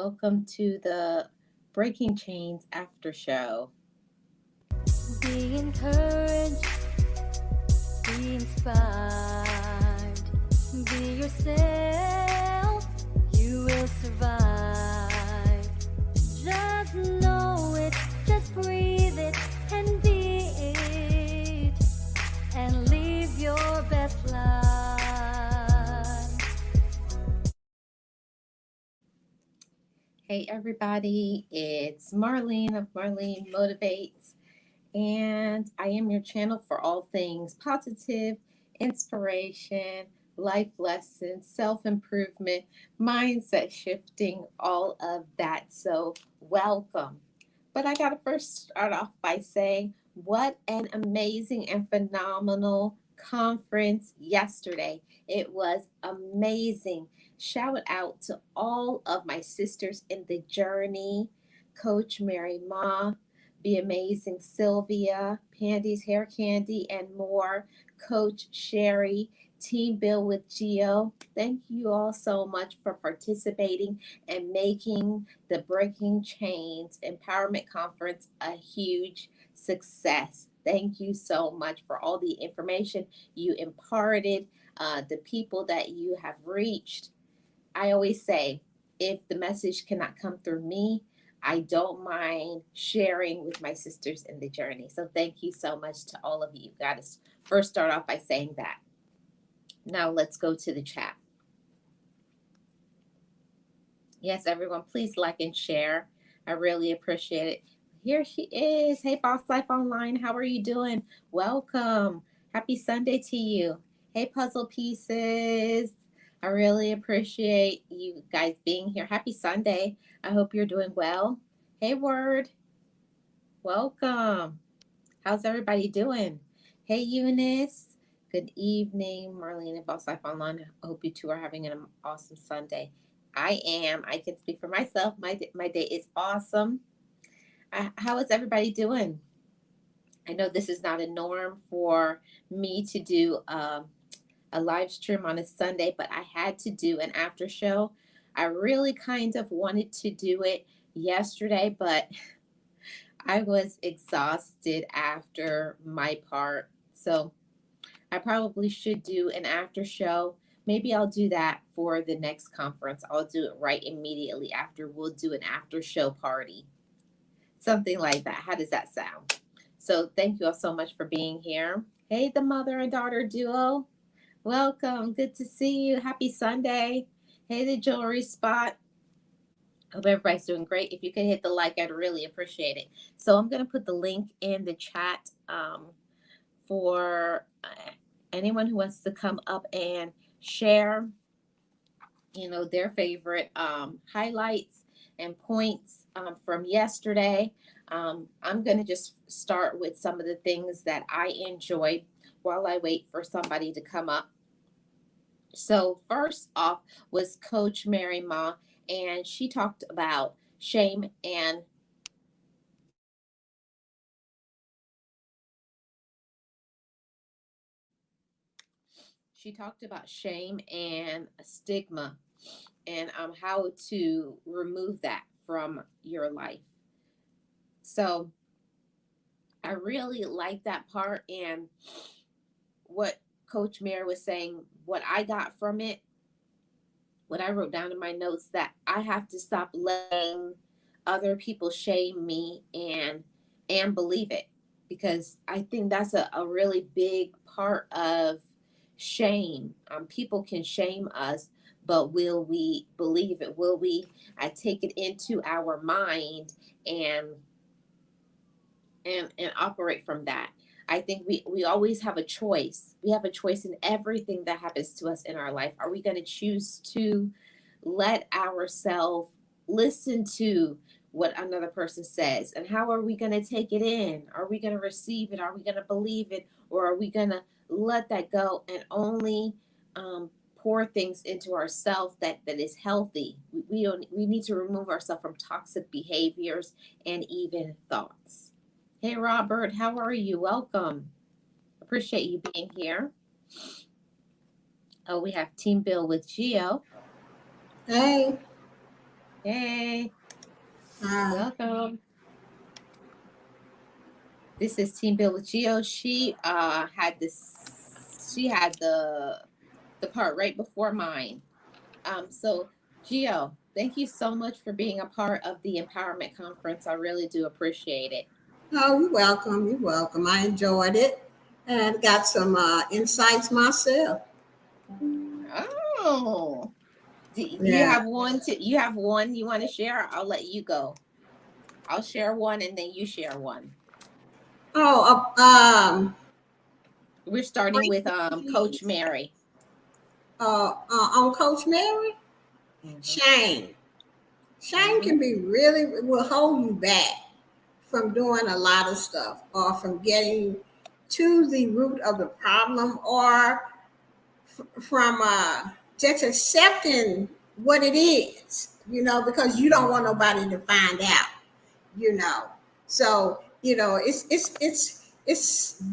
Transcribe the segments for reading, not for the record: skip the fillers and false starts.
Welcome to the Breaking Chains after show. Be encouraged, be inspired, be yourself, you will survive. Just know it, just breathe it, and be it, and live your best life. Hey, everybody, it's Marlene of Marlene Motivates, and I am your channel for all things positive, inspiration, life lessons, self improvement, mindset shifting, all of that. So, welcome. But I got to first start off by saying, what an amazing and phenomenal conference yesterday. It was amazing. Shout out to all of my sisters in the journey, Coach Mary Ma, the amazing Sylvia, Pandy's Hair Candy, and more, Coach Sherry, Team Bill with Geo. Thank you all so much for participating and making the Breaking Chains Empowerment Conference a huge success. Thank you so much for all the information you imparted, the people that you have reached. I always say, if the message cannot come through me, I don't mind sharing with my sisters in the journey. So thank you so much to all of you. Got to first start off by saying that. Now let's go to the chat. Yes, everyone, please like and share. I really appreciate it. Here she is. Hey, Boss Life Online. How are you doing? Welcome. Happy Sunday to you. Hey, Puzzle Pieces. I really appreciate you guys being here. Happy Sunday. I hope you're doing well. Hey, Word. Welcome. How's everybody doing? Hey, Eunice. Good evening, Marlene and Boss Life Online. I hope you two are having an awesome Sunday. I am. I can speak for myself. My day is awesome. How is everybody doing? I know this is not a norm for me to do a live stream on a Sunday, but I had to do an after show. I really kind of wanted to do it yesterday, but I was exhausted after my part. So I probably should do an after show. Maybe I'll do that for the next conference. I'll do it right immediately after. We'll do an after show party. Something like that. How does that sound? So thank you all so much for being here. Hey, the mother and daughter duo. Welcome. Good to see you. Happy Sunday. Hey, the jewelry spot. Hope everybody's doing great. If you could hit the like, I'd really appreciate it. So I'm going to put the link in the chat for anyone who wants to come up and share, their favorite highlights and points from yesterday. I'm going to just start with some of the things that I enjoyed while I wait for somebody to come up. So first off was Coach Mary Ma, and she talked about shame and stigma and how to remove that from your life. So I really like that part, and what Coach Mary was saying, what I got from it, what I wrote down in my notes, that I have to stop letting other people shame me and believe it, because I think that's a really big part of shame. People can shame us, but will we believe it? Will we take it into our mind and operate from that? I think we always have a choice. We have a choice in everything that happens to us in our life. Are we going to choose to let ourselves listen to what another person says? And how are we going to take it in? Are we going to receive it? Are we going to believe it? Or are we going to let that go and only pour things into ourselves that is healthy? We need to remove ourselves from toxic behaviors and even thoughts. Hey, Robert, how are you? Welcome. Appreciate you being here. Oh, we have Team Bill with Geo. Hey. Hey, Uh, welcome. This is Team Bill with Geo. She had the part right before mine. So Geo, thank you so much for being a part of the empowerment conference. I really do appreciate it. oh, you're welcome. You're welcome. I enjoyed it and got some insights myself. Oh, do you Yeah. have one you have one you want to share? I'll let you go. I'll share one and then you share one. Oh, We're starting with Coach Mary. on Coach Mary, Hmm. shame. Shame Hmm. can be really will hold you back from doing a lot of stuff or from getting to the root of the problem or from just accepting what it is, because you don't want nobody to find out, you know. So, it's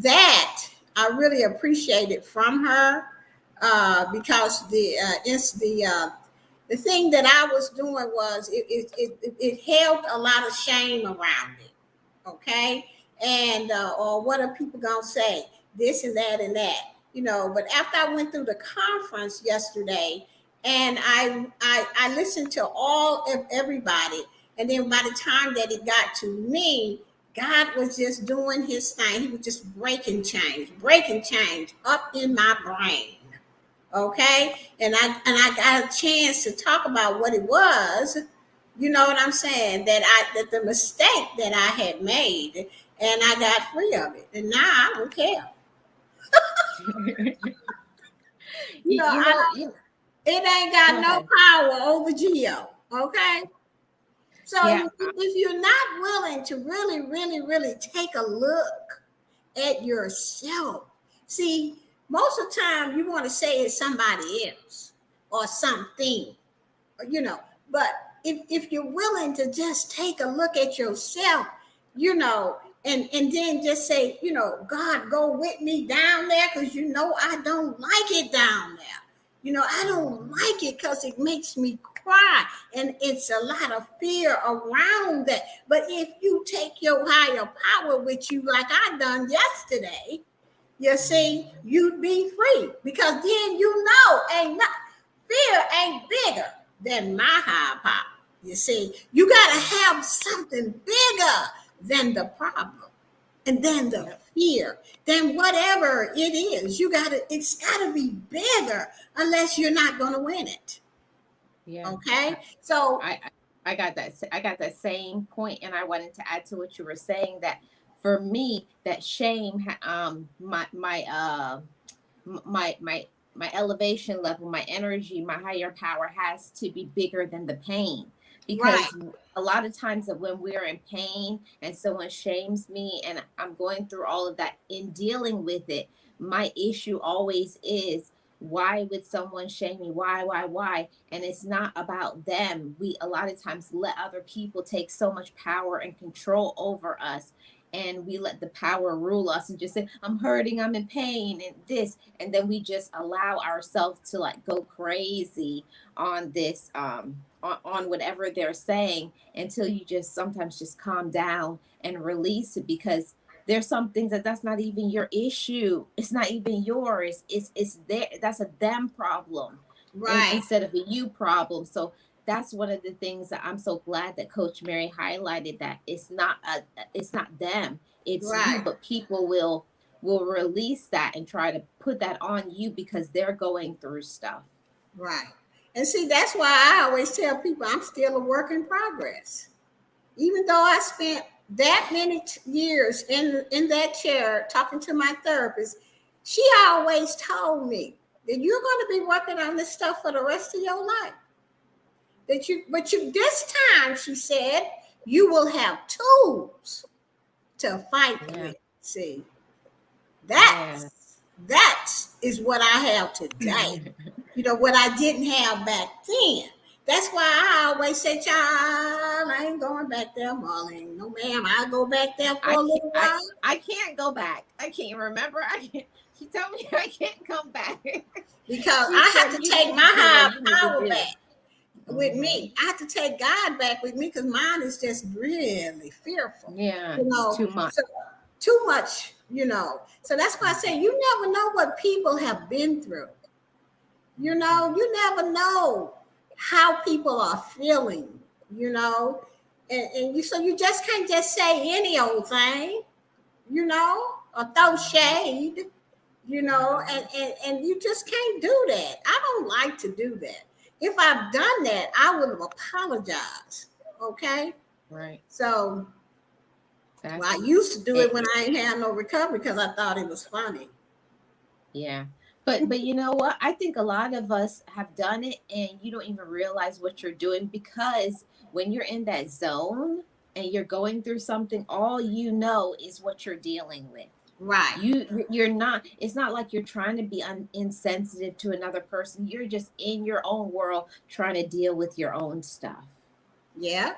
that I really appreciate it from her, because the thing that I was doing was it held a lot of shame around it. Okay, and or what are people gonna say? This and that and that. But after I went through the conference yesterday, and I listened to all of everybody, and then by the time that it got to me, God was just doing His thing. He was just breaking change up in my brain. Okay, and I got a chance to talk about what it was. You know what I'm saying? That the mistake that I had made, and I got free of it, and now I don't care. you, You know, you I know, don't. you It ain't go got no ahead. power over Geo. Okay, so Yeah. if you're not willing to really, really, really take a look at yourself, see, most of the time you want to say it's somebody else or something, you know. But if you're willing to just take a look at yourself, and then just say, God, go with me down there because I don't like it down there. I don't Mhm. like it because it makes me cry, and it's a lot of fear around that. But if you take your higher power with you, like I done yesterday, you see, you'd be free because then ain't not fear ain't bigger than my higher power. You see, you got to have something bigger than the problem and then the Yep. fear, then whatever it is, it's got to be bigger unless you're not going to win it. Yeah. Okay. So, I I got that. I got that same point, and I wanted to add to what you were saying that for me, that shame, my my elevation level, my energy, my higher power has to be bigger than the pain, right, because a lot of times that when we're in pain and someone shames me and I'm going through all of that in dealing with it, my issue always is, why would someone shame me? Why? And it's not about them. We a lot of times let other people take so much power and control over us, and we let the power rule us and just say, I'm hurting, I'm in pain, and this, and then we just allow ourselves to like go crazy on this on whatever they're saying, until you just sometimes just calm down and release it, because there's some things that's not even your issue, it's not even yours, it's there, that's a them problem, right, instead of a you problem. So that's one of the things that I'm so glad that Coach Mary highlighted, that it's not them, it's you, right, but people will release that and try to put that on you because they're going through stuff. right. And see, that's why I always tell people I'm still a work in progress. Even though I spent that many years in that chair talking to my therapist, she always told me that you're going to be working on this stuff for the rest of your life. But this time, she said, you will have tools to fight Yeah. with. See, Yeah. that is what I have today. What I didn't have back then. That's why I always say, child, I ain't going back there, Marlene. No, ma'am, I'll go back there for I a can't little while I can't go back. I can't remember. I can't, she told me I can't come back. because She I said have to you take need my to do what high you need to power do. back. with Mm-hmm. me. I have to take God back with me because mine is just really fearful, Yeah, you it's know. too much. So too much, you know. So that's why I say you never know what people have been through. You know, you never know how people are feeling, you know. And you so you just can't just say any old thing, you know, or throw shade, you know, and you just can't do that. I don't like to do that. If I've done that, I would have apologized. Okay. Right. So well, That's I used to do it it. when I ain't had no recovery because I thought it was funny. Yeah. But you know what? I think a lot of us have done it and you don't even realize what you're doing because when you're in that zone and you're going through something, all you know is what you're dealing with. Right. You're not, it's not like you're trying to be insensitive to another person. You're just in your own world trying to deal with your own stuff. Yeah.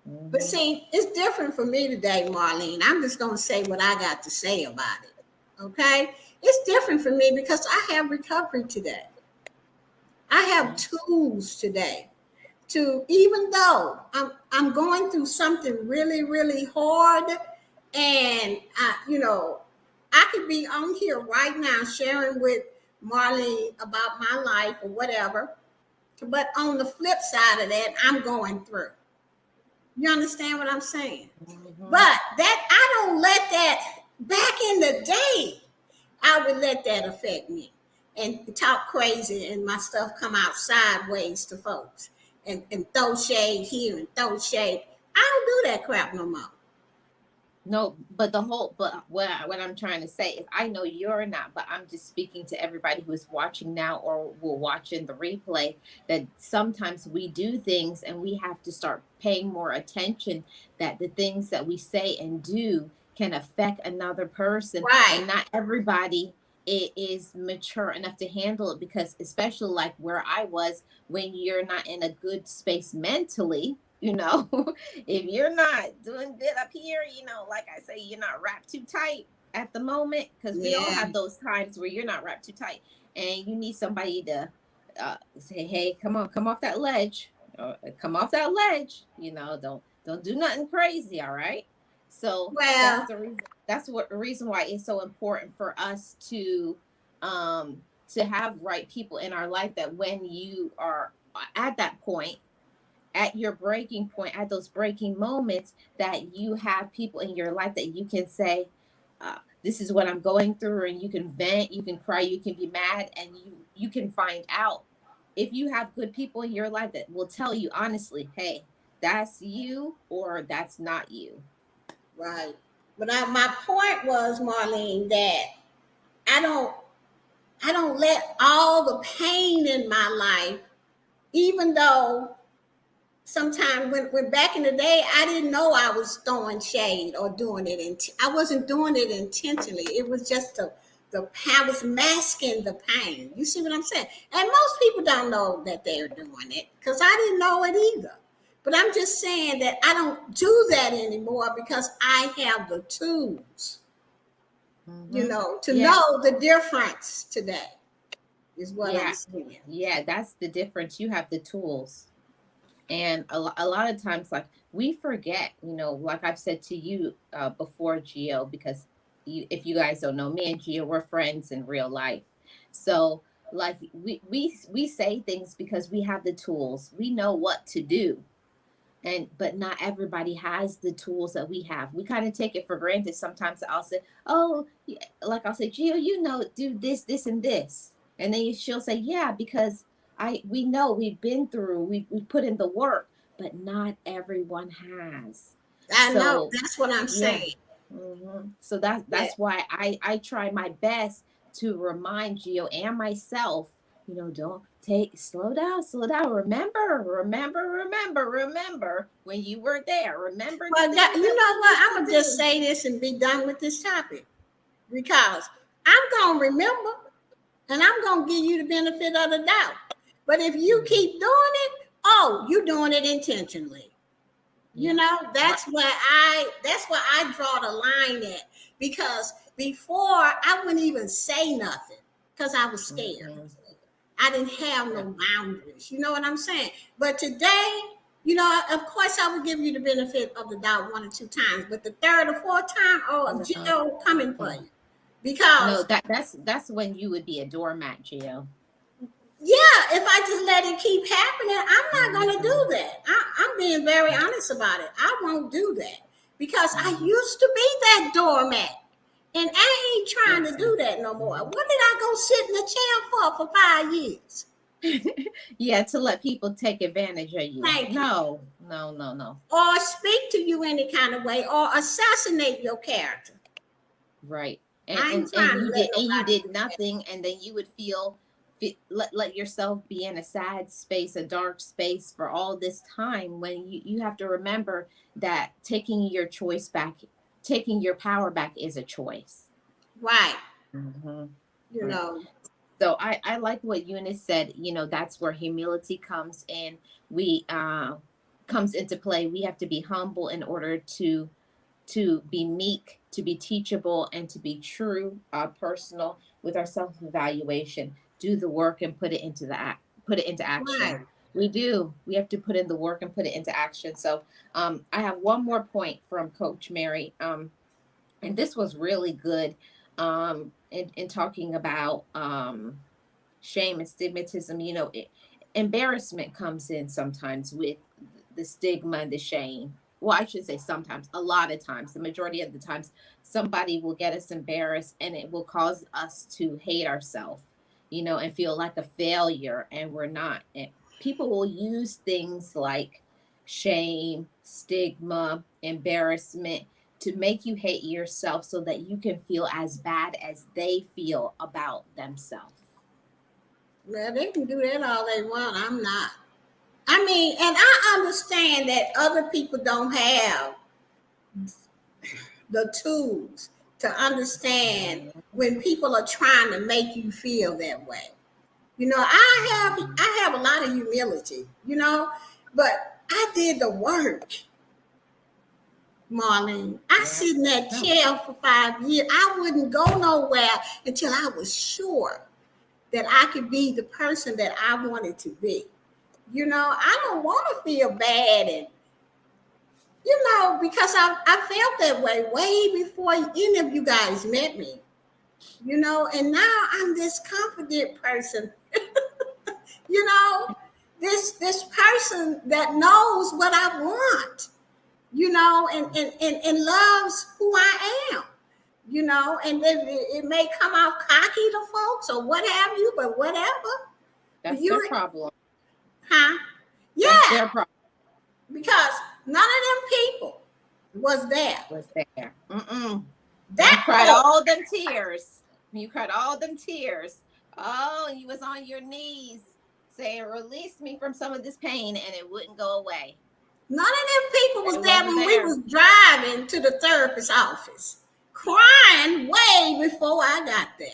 But Hmm. see, it's different for me today, Marlene. I'm just going to say what I got to say about it. Okay. It's different for me because I have recovery today. I have Yeah. tools today to, even though I'm going through something really, really hard, and you know, I could be on here right now sharing with Marlene about my life or whatever. But on the flip side of that, I'm going through. You understand what I'm saying? Hmm. But that I don't let that back in the day. I would let that affect me and talk crazy and my stuff come out sideways to folks and throw shade here and throw shade. I don't do that crap no more. No, but the whole, but what I'm trying to say is, I know you're not, but I'm just speaking to everybody who is watching now or will watch in the replay. That sometimes we do things and we have to start paying more attention. That the things that we say and do can affect another person, Right. and not everybody is mature enough to handle it. Because especially like where I was, when you're not in a good space mentally, you know. If you're not doing good up here, you know, like I say, you're not wrapped too tight at the moment, because we all Yeah. have those times where you're not wrapped too tight and you need somebody to say, hey, come on, come off that ledge, come off that ledge, you know, don't do nothing crazy, all right? So that's Well, the reason, that's what the reason why it's so important for us to have right people in our life, that when you are at that point, at your breaking point, at those breaking moments, that you have people in your life that you can say, this is what I'm going through, and you can vent, you can cry, you can be mad, and you can find out. If you have good people in your life that will tell you honestly, hey, that's you or that's not you. right. But my point was, Marlene, that I don't I don't let all the pain in my life, even though sometimes when back in the day I didn't know I was throwing shade or doing it, and I wasn't doing it intentionally. It was just the I was masking the pain. You see what I'm saying? And most people don't know that they're doing it because I didn't know it either. But I'm just saying that I don't do that anymore because I have the tools, you Hmm. know, to Yeah. know the difference today, is what I'm Yeah. saying. Yeah, that's the difference. You have the tools. And a lot of times, like, we forget, you know, like I've said to you before, Geo, because if you guys don't know, me and Geo, we're friends in real life. So like we say things because we have the tools, we know what to do. And but not everybody has the tools that we have. We kind of take it for granted. Sometimes I'll say, oh yeah, like I'll say, Gio, you know, do this and this, and then she'll say, yeah, because we know, we've been through, we put in the work, but not everyone has. I know So that's what I'm yeah. saying. So Yeah. that's why I try my best to remind Gio and myself, you know, don't take, slow down. Remember when you were there. Remember the Well, things you that know we what? used I'm to gonna just do. say this and be done with this topic because I'm gonna remember and I'm gonna give you the benefit of the doubt. But if you Mhm. keep doing it, oh, you're doing it intentionally. You Yeah. know, Right. that's where I draw the line at because before I wouldn't even say nothing because I was scared. Mhm. I didn't have no boundaries. You know what I'm saying? But today, you know, of course, I would give you the benefit of the doubt 1 or 2 times, but the third or fourth time, oh, Gio coming for you. No, Because that's when you would be a doormat, Gio. yeah, if I just let it keep happening, I'm not going to do that. I'm being very honest about it. I won't do that because I used to be that doormat. And I ain't trying to do that no more. What did I go sit in the chair for 5 years? Yeah, to let people take advantage of you. Thank you. No, no, no, no. Or speak to you any kind of way or assassinate your character. Right. I ain't And trying to you let did nobody. nothing, and then you would let yourself be in a sad space, a dark space for all this time, when you have to remember that taking your power back is a choice. Right. Mm-hmm. You Right. know. So I like what Eunice said. You know, that's where humility comes in. We comes into play. We have to be humble in order to be meek, to be teachable, and to be true, personal with our self evaluation. Do the work and put it into action. Right. We do. We have to put in the work and put it into action. So I have one more point from Coach Mary, and this was really good, in talking about shame and stigmatism. You know, embarrassment comes in sometimes with the stigma and the shame. Well, I should say sometimes, a lot of times, the majority of the times, somebody will get us embarrassed and it will cause us to hate ourselves, you know, and feel like a failure, and we're not. And people will use things like shame, stigma, embarrassment to make you hate yourself so that you can feel as bad as they feel about themselves. Well, they can do that all they want. I'm not. I mean, and I understand that other people don't have the tools to understand when people are trying to make you feel that way. You know, I have a lot of humility, you know, but I did the work, Marlene. I Yeah. sit in that No. chair for 5 years. I wouldn't go nowhere until I was sure that I could be the person that I wanted to be. You know, I don't want to feel bad, and you know, because I felt that way before any of you guys met me. You know, and now I'm this confident person. You know, this person that knows what I want. You know, and loves who I am. You know, and then it may come off cocky to folks or what have you, but whatever. But That's you, their problem. huh? That's Yeah, their problem. because none of them people was there. Was there. Mm-mm. And you That cried part, all them tears. You cried all them tears. Oh, and you was on your knees saying, release me from some of this pain, and it wouldn't go away. none of them people was It there wasn't when we there. was driving to the therapist's office, crying way before I got there.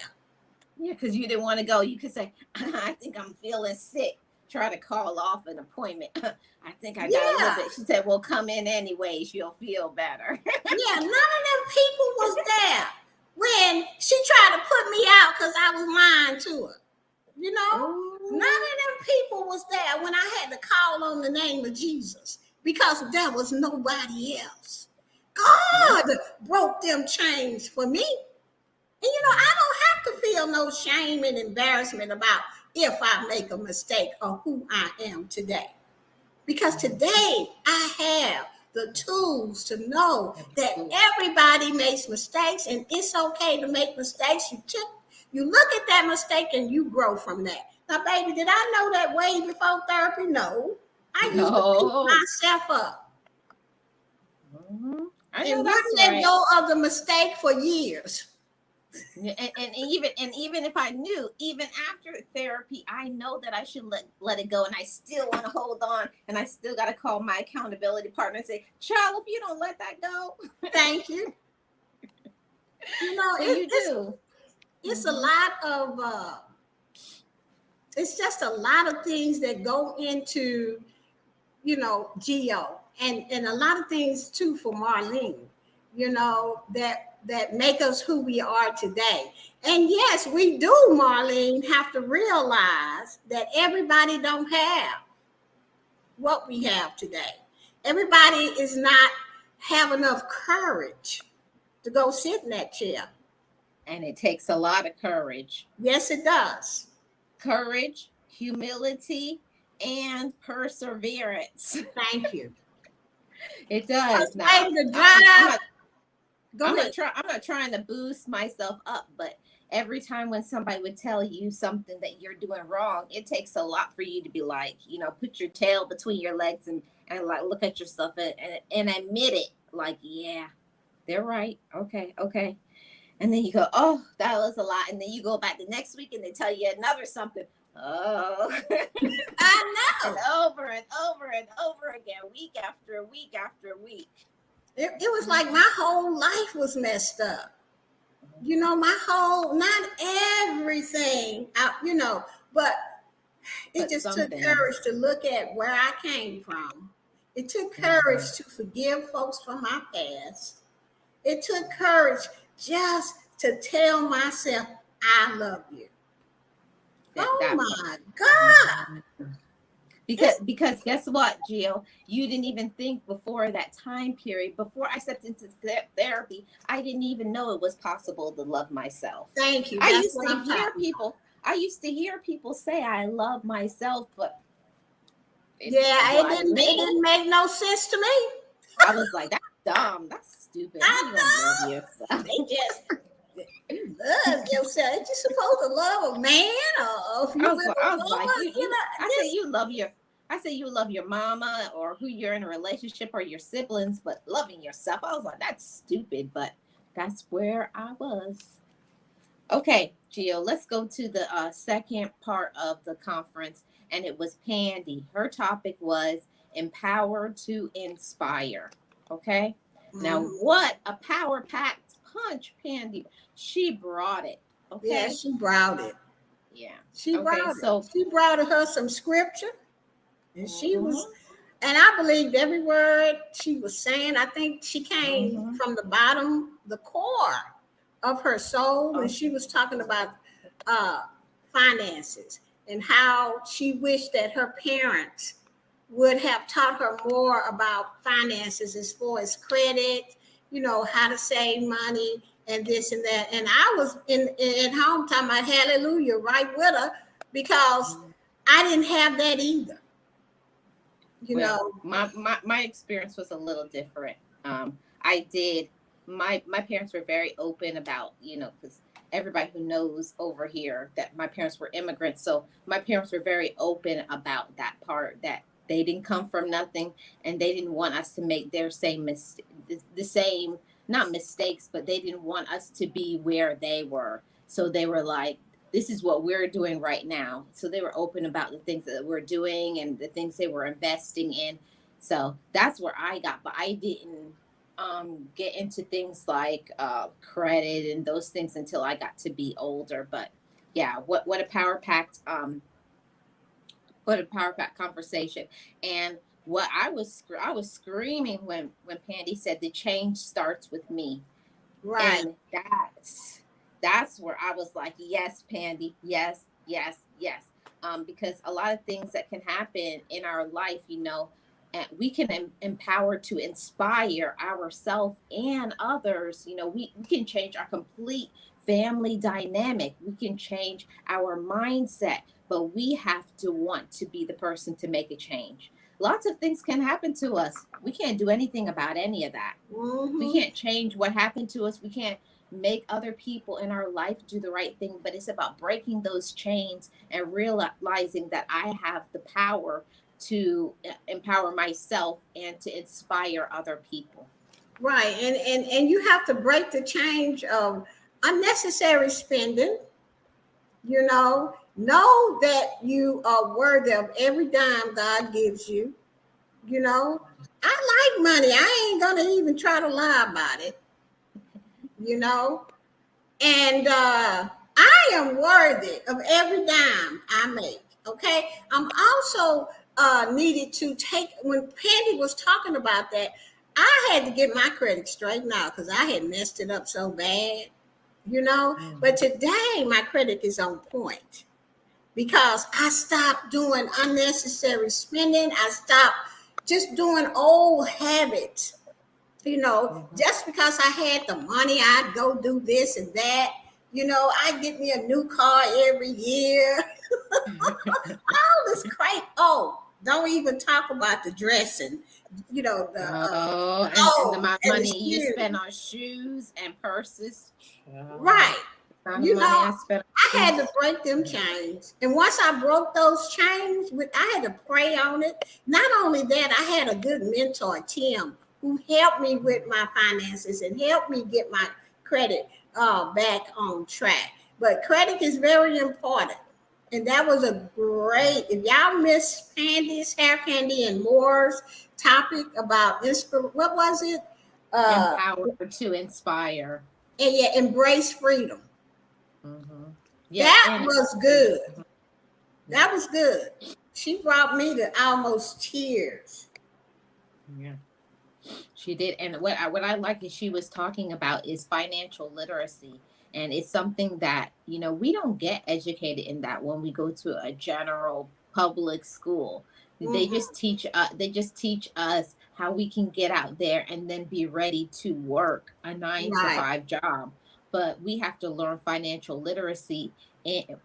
Yeah, because you didn't want to go. You could say, I think I'm feeling sick. Try to call off an appointment. I think I got a little Yeah, bit. She said, well, come in anyways. You'll feel better. yeah, none of them people was there when she tried to put me out because I was lying to her. You know, none of Ooh, them people was there when I had to call on the name of Jesus because there was nobody else. yep. God broke them chains for me. And you know, I don't have to feel no shame and embarrassment about if I make a mistake or who I am today. Because today I have the tools to know that Absolutely. everybody makes mistakes and it's okay to make mistakes. You look at that mistake and you grow from that. Now, baby, did I know that way before therapy? No. I used to beat No. myself up Mhm. I know and that's wouldn't let right. go of the mistake for years. Yeah, and even if I knew, even after therapy, I know that I should let it go, and I still want to hold on, and I still got to call my accountability partner and say, "Child, if you don't let that go," Thank you. You know, and you do. it's a Hmm. lot of it's just a lot of things that go into, you know, Geo, and a lot of things too for Marlene. that make us who we are today. And yes, we do, Marlene, have to realize that everybody don't have what we have today. Everybody is not have enough courage to go sit in that chair. And it takes a lot of courage. Yes, it does. Courage, humility, and perseverance. Thank you. It does. Now, I'm not trying to boost myself up, but every time when somebody would tell you something that you're doing wrong, it takes a lot for you to be like, put your tail between your legs and like look at yourself and admit it. Like, yeah, they're right. Okay. And then you go, oh, that was a lot. And then you go back the next week and they tell you another something. Oh, I know. And over and over and over again, week after week after week. It was like my whole life was messed up. Not everything, but it just took courage to look at where I came from. It took courage to forgive folks from my past. It took courage just to tell myself, I love you. My God. Because guess what, Jill? You didn't even think before that time period, before I stepped into therapy, I didn't even know it was possible to love myself. Thank you. I used to hear people say I love myself, but it didn't make no sense to me. I was like, that's dumb. That's stupid. I know. You love yourself. You're supposed to love a man or if you I say you love your mama or who you're in a relationship or your siblings, but loving yourself, I was like, that's stupid, but that's where I was. Okay, Gio, let's go to the second part of the conference, and it was Pandy. Her topic was empower to inspire. Okay. Now, what a power-packed punch, Pandy. She brought it. Okay. Yeah, she brought it. Yeah. She brought her some scripture. And she was, and I believed every word she was saying. I think she came from the bottom, the core of her soul when she was talking about finances and how she wished that her parents would have taught her more about finances as far as credit, how to save money and this and that. And I was at home talking about hallelujah right with her because I didn't have that either. My experience was a little different. My parents were very open about, because everybody who knows over here that my parents were immigrants. So my parents were very open about that part, that they didn't come from nothing and they didn't want us to make their not mistakes, but they didn't want us to be where they were. So they were like, this is what we're doing right now. So they were open about the things that we're doing and the things they were investing in. So that's where I got, but I didn't get into things like credit and those things until I got to be older. But yeah, what a power-packed conversation. And what I was screaming when Pandy said the change starts with me. Right. And that's where I was like, yes, Pandy, yes. Because a lot of things that can happen in our life, and we can empower to inspire ourselves and others. We can change our complete family dynamic. We can change our mindset, but we have to want to be the person to make a change. Lots of things can happen to us. We can't do anything about any of that. We can't change what happened to us. We can't make other people in our life do the right thing, but it's about breaking those chains and realizing that I have the power to empower myself and to inspire other people. Right. And you have to break the change of unnecessary spending. Know that you are worthy of every dime God gives you. I like money. I ain't going to even try to lie about it. And I am worthy of every dime I make. Okay. I'm also needed to take, when Pandy was talking about that, I had to get my credit straightened out because I had messed it up so bad, you know. But today my credit is on point because I stopped doing unnecessary spending. I stopped just doing old habits. You know, Mhm. just because I had the money, I'd go do this and that. You know, I get me a new car every year. All this crap. Oh, don't even talk about the dressing. You know, the Oh, and the clothes amount of and the money you shoes. spend on shoes and purses. Right. The amount of You money know, I spent I on had to shoes. break them chains. And once I broke those chains, I had to pray on it. Not only that, I had a good mentor, Tim, who helped me with my finances and helped me get my credit back on track. But credit is very important. And that was a great, if y'all miss Pandy's Hair Candy and More's topic about what was it? Uh, Empowered to inspire. and yeah, embrace freedom. Hmm. Yeah, That and was good. yeah, That was good. She brought me to almost tears. yeah. She did, and what I like is she was talking about is financial literacy, and it's something that we don't get educated in that when we go to a general public school. Hmm. They just teach us how we can get out there and then be ready to work a nine to Right. five job. But we have to learn financial literacy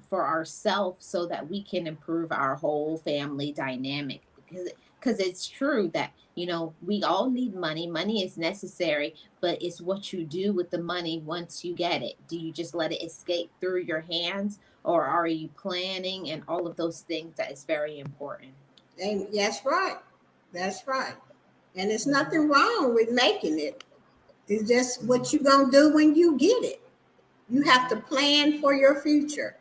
for ourselves so that we can improve our whole family dynamic. Because it's true that we all need money. Money is necessary, but it's what you do with the money once you get it. Do you just let it escape through your hands, or are you planning and all of those things? That is very important. And that's right. That's right. And it's Mhm. nothing wrong with making it. It's just what you gonna do when you get it. You have to Mhm. plan for your future.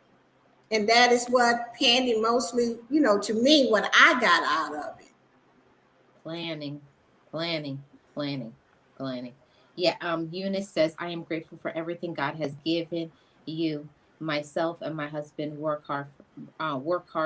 And that is what Pandy mostly, to me, what I got out of it. Planning, planning, planning, planning. Yeah, Eunice says, I am grateful for everything God has given you. Myself and my husband work hard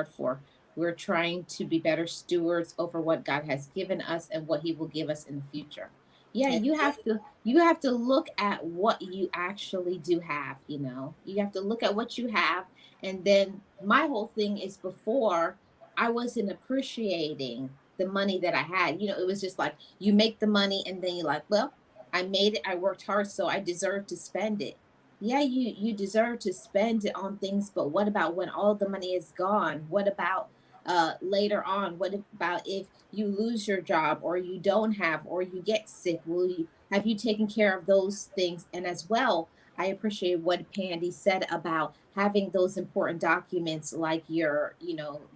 for. We're trying to be better stewards over what God has given us and what He will give us in the future. Yeah, you have to look at what you actually do have. You have to look at what you have, and then my whole thing is before I wasn't appreciating the money that I had. It was just like you make the money and then you're like, well, I made it. I worked hard, so I deserve to spend it. Yeah, you deserve to spend it on things, but what about when all the money is gone? What about later on? What about if you lose your job or you don't have or you get sick? Will you have you taken care of those things? And as well, I appreciate what Pandy said about having those important documents like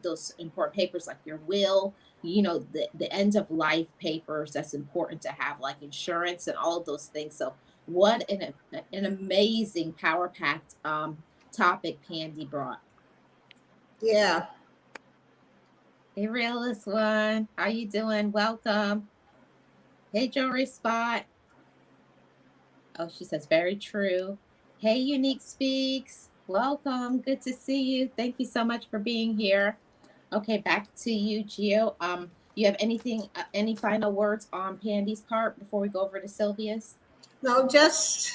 those important papers like your will, the end of life papers. That's important to have, like insurance and all of those things. So what an amazing power packed topic Pandy brought. Yeah. Hey, realist one, how you doing? Welcome. Hey, jewelry spot. Oh, she says very true. Hey, unique speaks. Welcome. Good to see you. Thank you so much for being here. Okay, back to you, Gio. You have any final words on Pandy's part before we go over to Sylvia's? No, just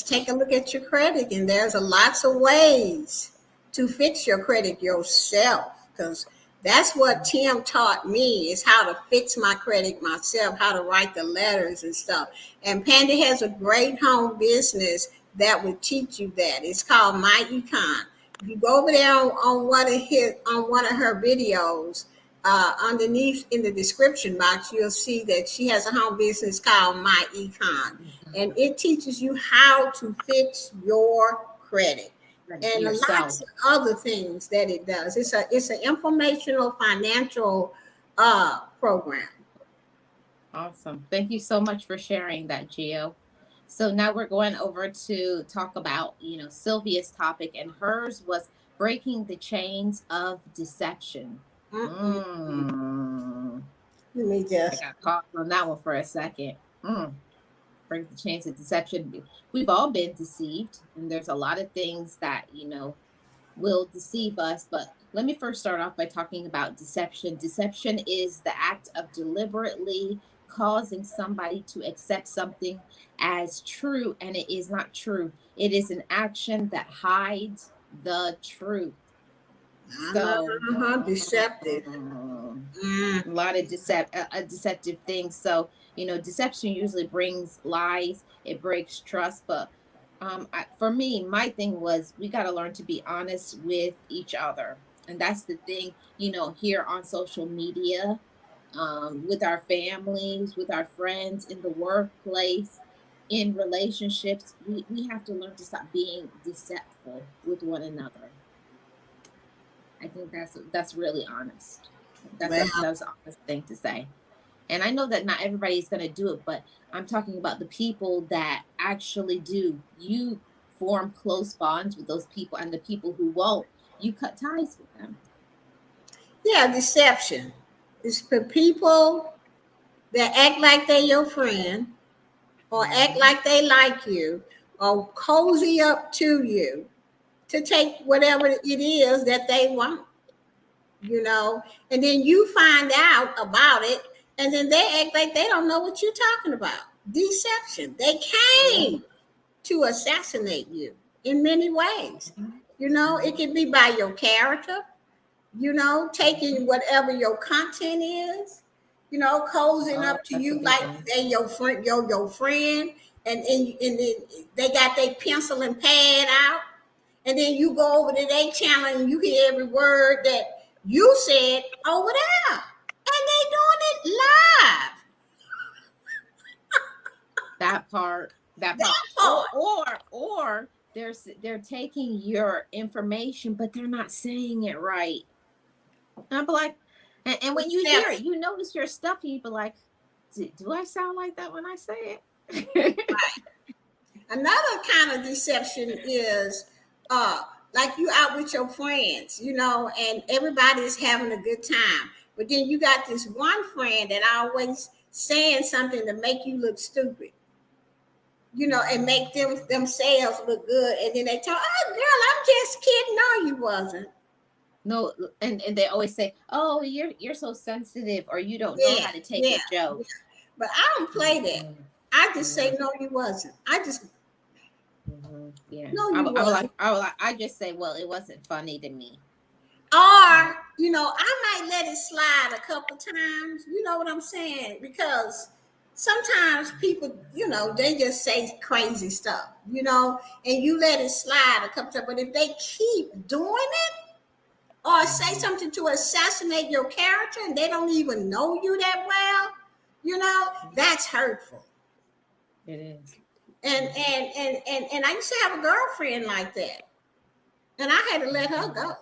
take a look at your credit, and there's a lots of ways to fix your credit yourself, because that's what Tim taught me, is how to fix my credit myself, how to write the letters and stuff. And Pandy has a great home business that would teach you that. It's called My Econ. If you go over there on one of her videos, underneath in the description box, you'll see that she has a home business called My Econ, and it teaches you how to fix your credit and a Yourself. lots of other things that it does. It's an informational financial program. Awesome. Thank you so much for sharing that, Gio. So now we're going over to talk about, Sylvia's topic, and hers was breaking the chains of deception. Mm-mm. Mm. Let me I just got caught on that one for a second. Break the chains of deception. We've all been deceived, and there's a lot of things that will deceive us. But let me first start off by talking about deception. Deception is the act of deliberately causing somebody to accept something as true, and it is not true. It is an action that hides the truth. So Deceptive. a lot of deceptive things. So deception usually brings lies. It breaks trust. But for me, my thing was we got to learn to be honest with each other, and that's the thing. Here on social media, with our families, with our friends, in the workplace, in relationships, we have to learn to stop being deceitful with one another. I think that's really honest. Well, That's an honest thing to say. And I know that not everybody's going to do it, but I'm talking about the people that actually do. You form close bonds with those people, and the people who won't, you cut ties with them. yeah, deception. It's for people that act like they're your friend or act like they like you or cozy up to you to take whatever it is that they want, and then you find out about it and then they act like they don't know what you're talking about. Deception. They Yeah. came to assassinate you in many ways. It can be by your character, taking whatever your content is, cozying Oh, up to that's a you big like one. they your friend, your friend, and then they got their pencil and pad out, and then you go over to their channel and you hear every word that you said over there, and they doing it live. That part, that part, That part. or they're taking your information, but they're not saying it right. And I'm like, and when you hear it, you notice your stuff, and you be like, do I sound like that when I say it? Another kind of deception is like you out with your friends, and everybody's having a good time. But then you got this one friend that always saying something to make you look stupid, and make themselves look good. And then they tell, oh girl, I'm just kidding. No, you wasn't. No, and they always say, "Oh, you're so sensitive, or you don't know Yeah, how to take yeah, a joke." yeah. But I don't play that. Mhm, I just say mhm, no, you wasn't. I just yeah, no, I, you would- I would wasn't. like I would like I just say, "Well, it wasn't funny to me." Or, I might let it slide a couple times. You know what I'm saying? Because sometimes people, they just say crazy stuff, and you let it slide a couple times. But if they keep doing it or say Mhm. something to assassinate your character and they don't even know you that well, that's hurtful. It is. And Mhm, I used to have a girlfriend like that, and I had to let her mhm. go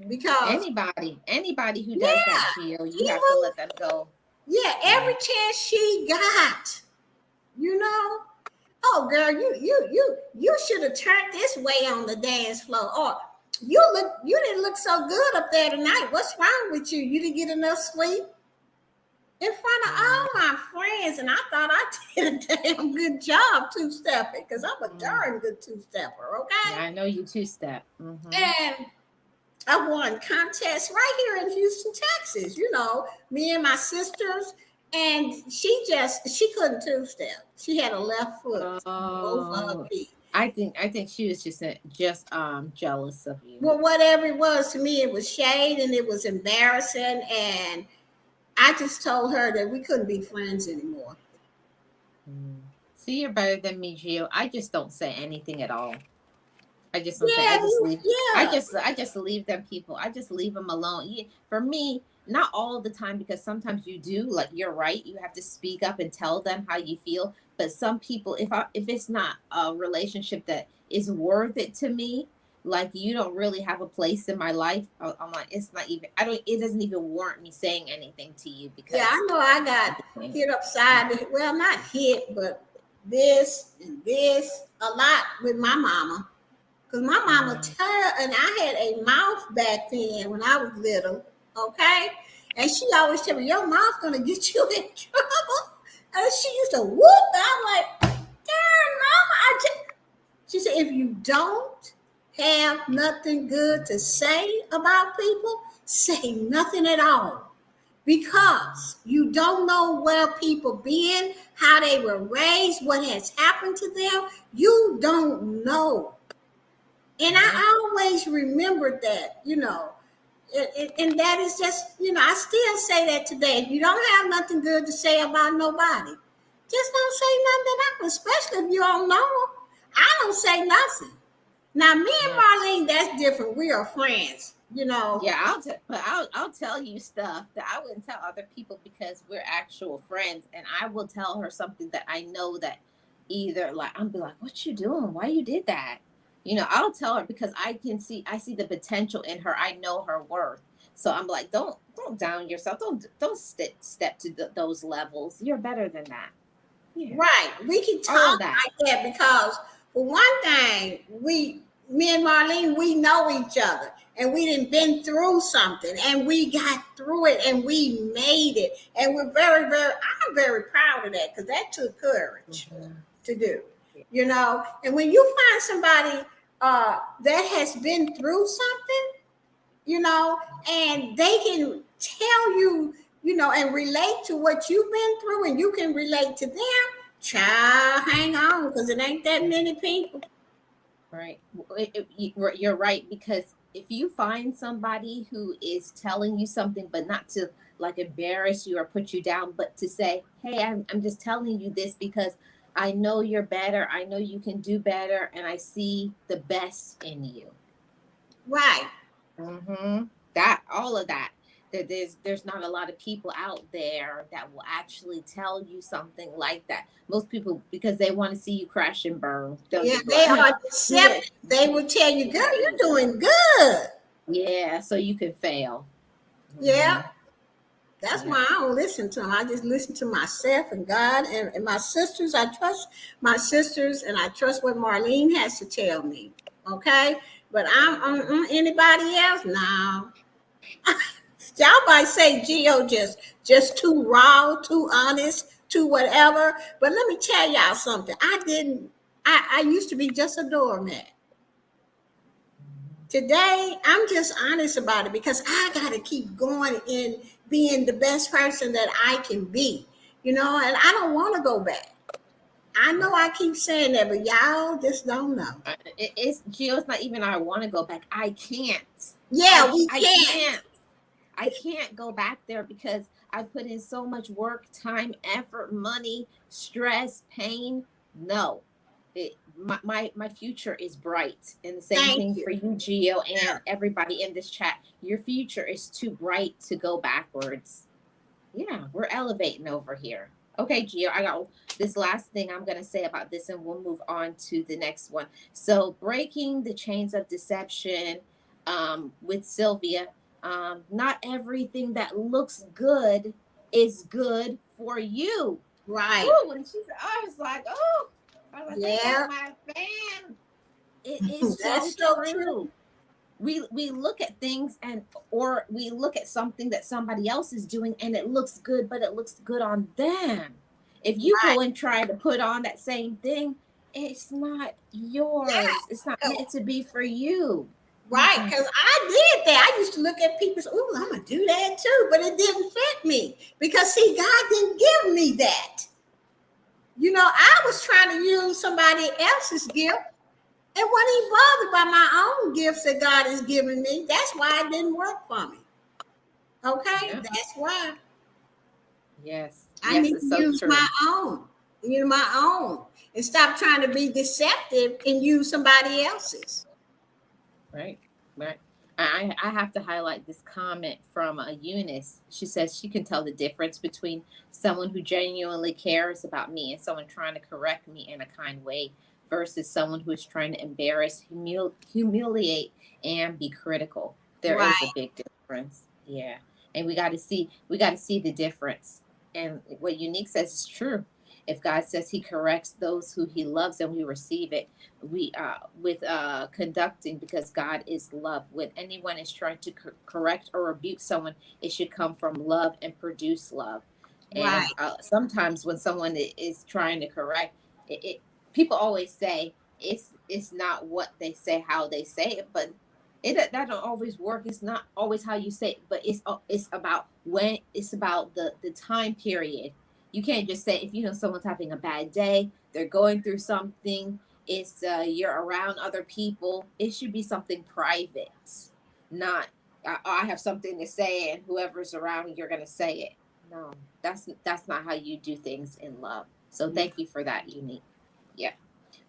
because Anybody who does that, yeah, Gio, you have to evil. let them go. Yeah, Yeah. every chance she got, you know. Oh, girl, you should have turned this way on the dance floor. Or you didn't look so good up there tonight. What's wrong with you? You didn't get enough sleep in front of Mhm, all my friends, and I thought I did a damn good job two-stepping because I'm a mhm. darn good two-stepper, Yeah, okay? I know you two step. And I won contests right here in Houston, Texas. Me and my sisters, and she couldn't two step. She had a left foot on both of her Oh, feet. I think she was just jealous of you. Well, whatever it was to me, it was shade and it was embarrassing, and I just told her that we couldn't be friends anymore. Mm. See, you're better than me, Gio. I just don't say anything at all. I just don't say. Yeah, yeah, I just leave them people. I just leave them alone. Yeah, for me, not all the time, because sometimes you do. Like, you're right. You have to speak up and tell them how you feel. But some people, if it's not a relationship that is worth it to me, like you don't really have a place in my life, I'm like, it's not even. I don't. It doesn't even warrant me saying anything to you yeah. because I know I got of the thing. hit upside. Well, not hit, but this and this a lot with my mama. Because my mama Mm, and I had a mouth back then when I was little, okay? And she always tell me, your mouth gonna get you in trouble. And she used to whoop. I'm like, darn, mama. She said, if you don't have nothing good to say about people, say nothing at all. because you don't know where people been, how they were raised, what has happened to them. You don't know. And I always remembered that, and that is just, I still say that today. If you don't have nothing good to say about nobody, just don't say nothing at all, especially if you don't know them. I don't say nothing. Now, me and Yeah. Marlene, that's different. We are friends, Yeah, I'll tell you stuff that I wouldn't tell other people because we're actual friends, and I will tell her something that I know that either like I'm be like, "What you doing? Why you did that?" I'll tell her because I see the potential in her. I know her worth, so I'm like, don't down yourself. Don't step to those levels. You're better than that. Yeah, Right. We can all talk of that. like that because, for one thing, me and Marlene, we know each other and we done been through something and we got through it and we made it. And we're I'm very proud of that because that took courage Mhm. to do, And when you find somebody that has been through something, and they can tell you, and relate to what you've been through, and you can relate to them, child, hang on, because it ain't that many people. Right. You're right because if you find somebody who is telling you something, but not to like embarrass you or put you down, but to say, "Hey, I'm just telling you this because I know you're better. I know you can do better, and I see the best in you." Right. Mm-hmm. That all of that. There's not a lot of people out there that will actually tell you something like that. Most people because they want to see you crash and burn. They'll Yeah, just be they like, are do it. deceptive. They will tell you, girl, you're doing good. Yeah, so you can fail. Yeah. Hmm. That's Yeah. why I don't listen to them. I just listen to myself and God and my sisters. I trust my sisters and I trust what Marlene has to tell me. Okay. But I'm anybody else? No. Y'all might say Gio just too raw, too honest, too whatever. But let me tell y'all something. I used to be just a doormat. Today, I'm just honest about it because I got to keep going in being the best person that I can be, and I don't want to go back. I know I keep saying that, but y'all just don't know. It's Gio's not even I want to go back. I can't. Yeah, we I can't. can't. I can't go back there because I put in so much work, time, effort, money, stress, pain. No. My future is bright. And the same Thank thing you. for you, Gio, and everybody in this chat. Your future is too bright to go backwards. Yeah, we're elevating over here. Okay, Gio, I got this last thing I'm going to say about this, and we'll move on to the next one. So, breaking the chains of deception with Sylvia. Not everything that looks good is good for you. Right. Ooh, when she said, I was like, oh, I was like, they got Yeah, my fan. It is so that's so true. true. We look at things and or we look at something that somebody else is doing and it looks good but it looks good on them. If you Right. go and try to put on that same thing, it's not yours. It's not Yeah. meant to be for you. Right, Mm-mm. because I did that. I used to look at people, oh, I'm gonna do that too, but it didn't fit me because see, God didn't give me that. I was trying to use somebody else's gift and wasn't bothered by my own gifts that God has given me. That's why it didn't work for me. Okay, Yeah. that's why Yes. I Yes, need to it's so use my true. own, my own, and stop trying to be deceptive and use somebody else's. Right. Right. I have to highlight this comment from Eunice. She says she can tell the difference between someone who genuinely cares about me and someone trying to correct me in a kind way versus someone who is trying to embarrass, humiliate, and be critical. There is a Right, big difference. Yeah. And we got to see the difference. And what Unique says is true. If God says he corrects those who he loves and we receive it, we with conducting because God is love. When anyone is trying to correct or rebuke someone, it should come from love and produce love. And right. sometimes when someone is trying to correct people always say it's not what they say, how they say it, but That don't always work. It's not always how you say it, but it's about when, it's about the time period. You can't just say, if you know someone's having a bad day, they're going through something, it's you're around other people, it should be something private, not I have something to say and whoever's around you're gonna say it. No, that's not how you do things in love. So Yeah. thank you for that, Unique. Yeah.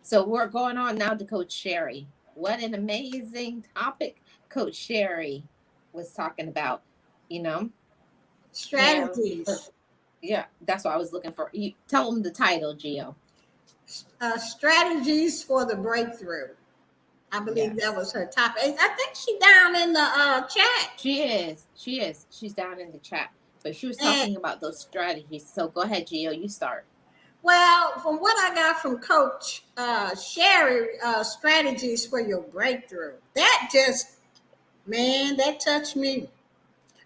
So we're going on now to Coach Sherry. What an amazing topic Coach Sherry was talking about, you know? And Strategies. yeah, that's what I was looking for. You tell them the title, Gio. Strategies for the breakthrough. I believe that Yes. was her topic. I think she down in the chat. She is. She is. She's down in the chat. But she was And talking about those strategies. So go ahead, Gio, you start. well, from what I got from Coach Sherry, strategies for your breakthrough. That just, man, that touched me.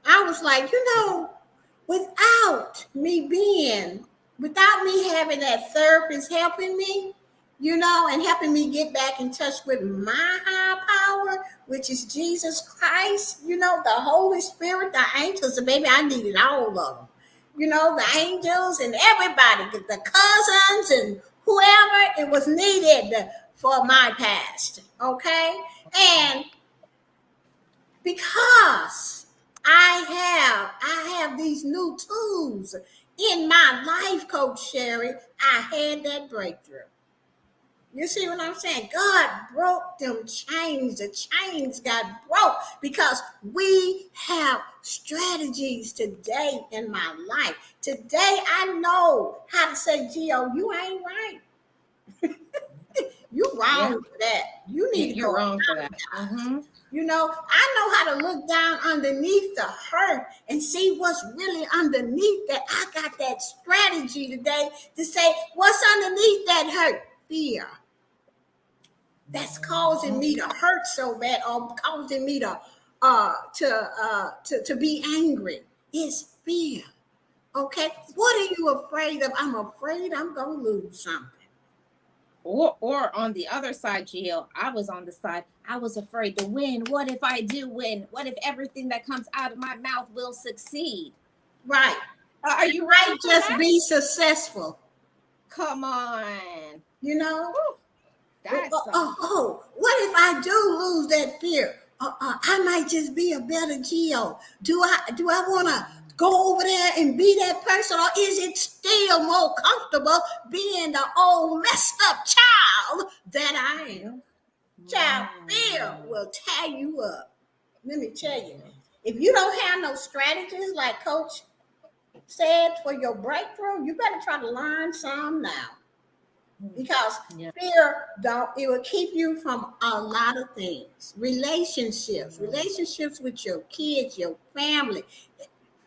I was like, without me being, without me having that therapist helping me, and helping me get back in touch with my higher power, which is Jesus Christ, the Holy Spirit, the angels, and baby, I needed all of them. The angels and everybody, the cousins and whoever it was needed for my past. Okay. And because I have these new tools in my life, Coach Sherry, I had that breakthrough. You see what I'm saying? God broke them chains. The chains got broke because we have strategies today in my life. Today I know how to say, Gio, you ain't right. You Yeah, wrong for that. You need to you're go wrong for that. apologize. Mm-hmm. I know how to look down underneath the hurt and see what's really underneath that. I got that strategy today to say, what's underneath that hurt? Fear. That's causing me to hurt so bad, or causing me to be angry. It's fear. Okay. What are you afraid of? I'm afraid I'm gonna lose something. Or on the other side, Gio, I was on the side. I was afraid to win. What if I do win? What if everything that comes out of my mouth will succeed? Right. Are It you ready might for just that? be successful. Come on. You know? Whew, that's something. What if I do lose that fear? I might just be a better Geo. Do I want to go over there and be that person, or is it still more comfortable being the old messed up child that I am? Child, fear Mm. will tie you up. Let me tell you, if you don't have no strategies like Coach said for your breakthrough, you better try to learn some now, because Yeah. fear don't it will keep you from a lot of things. Relationships with your kids, your family.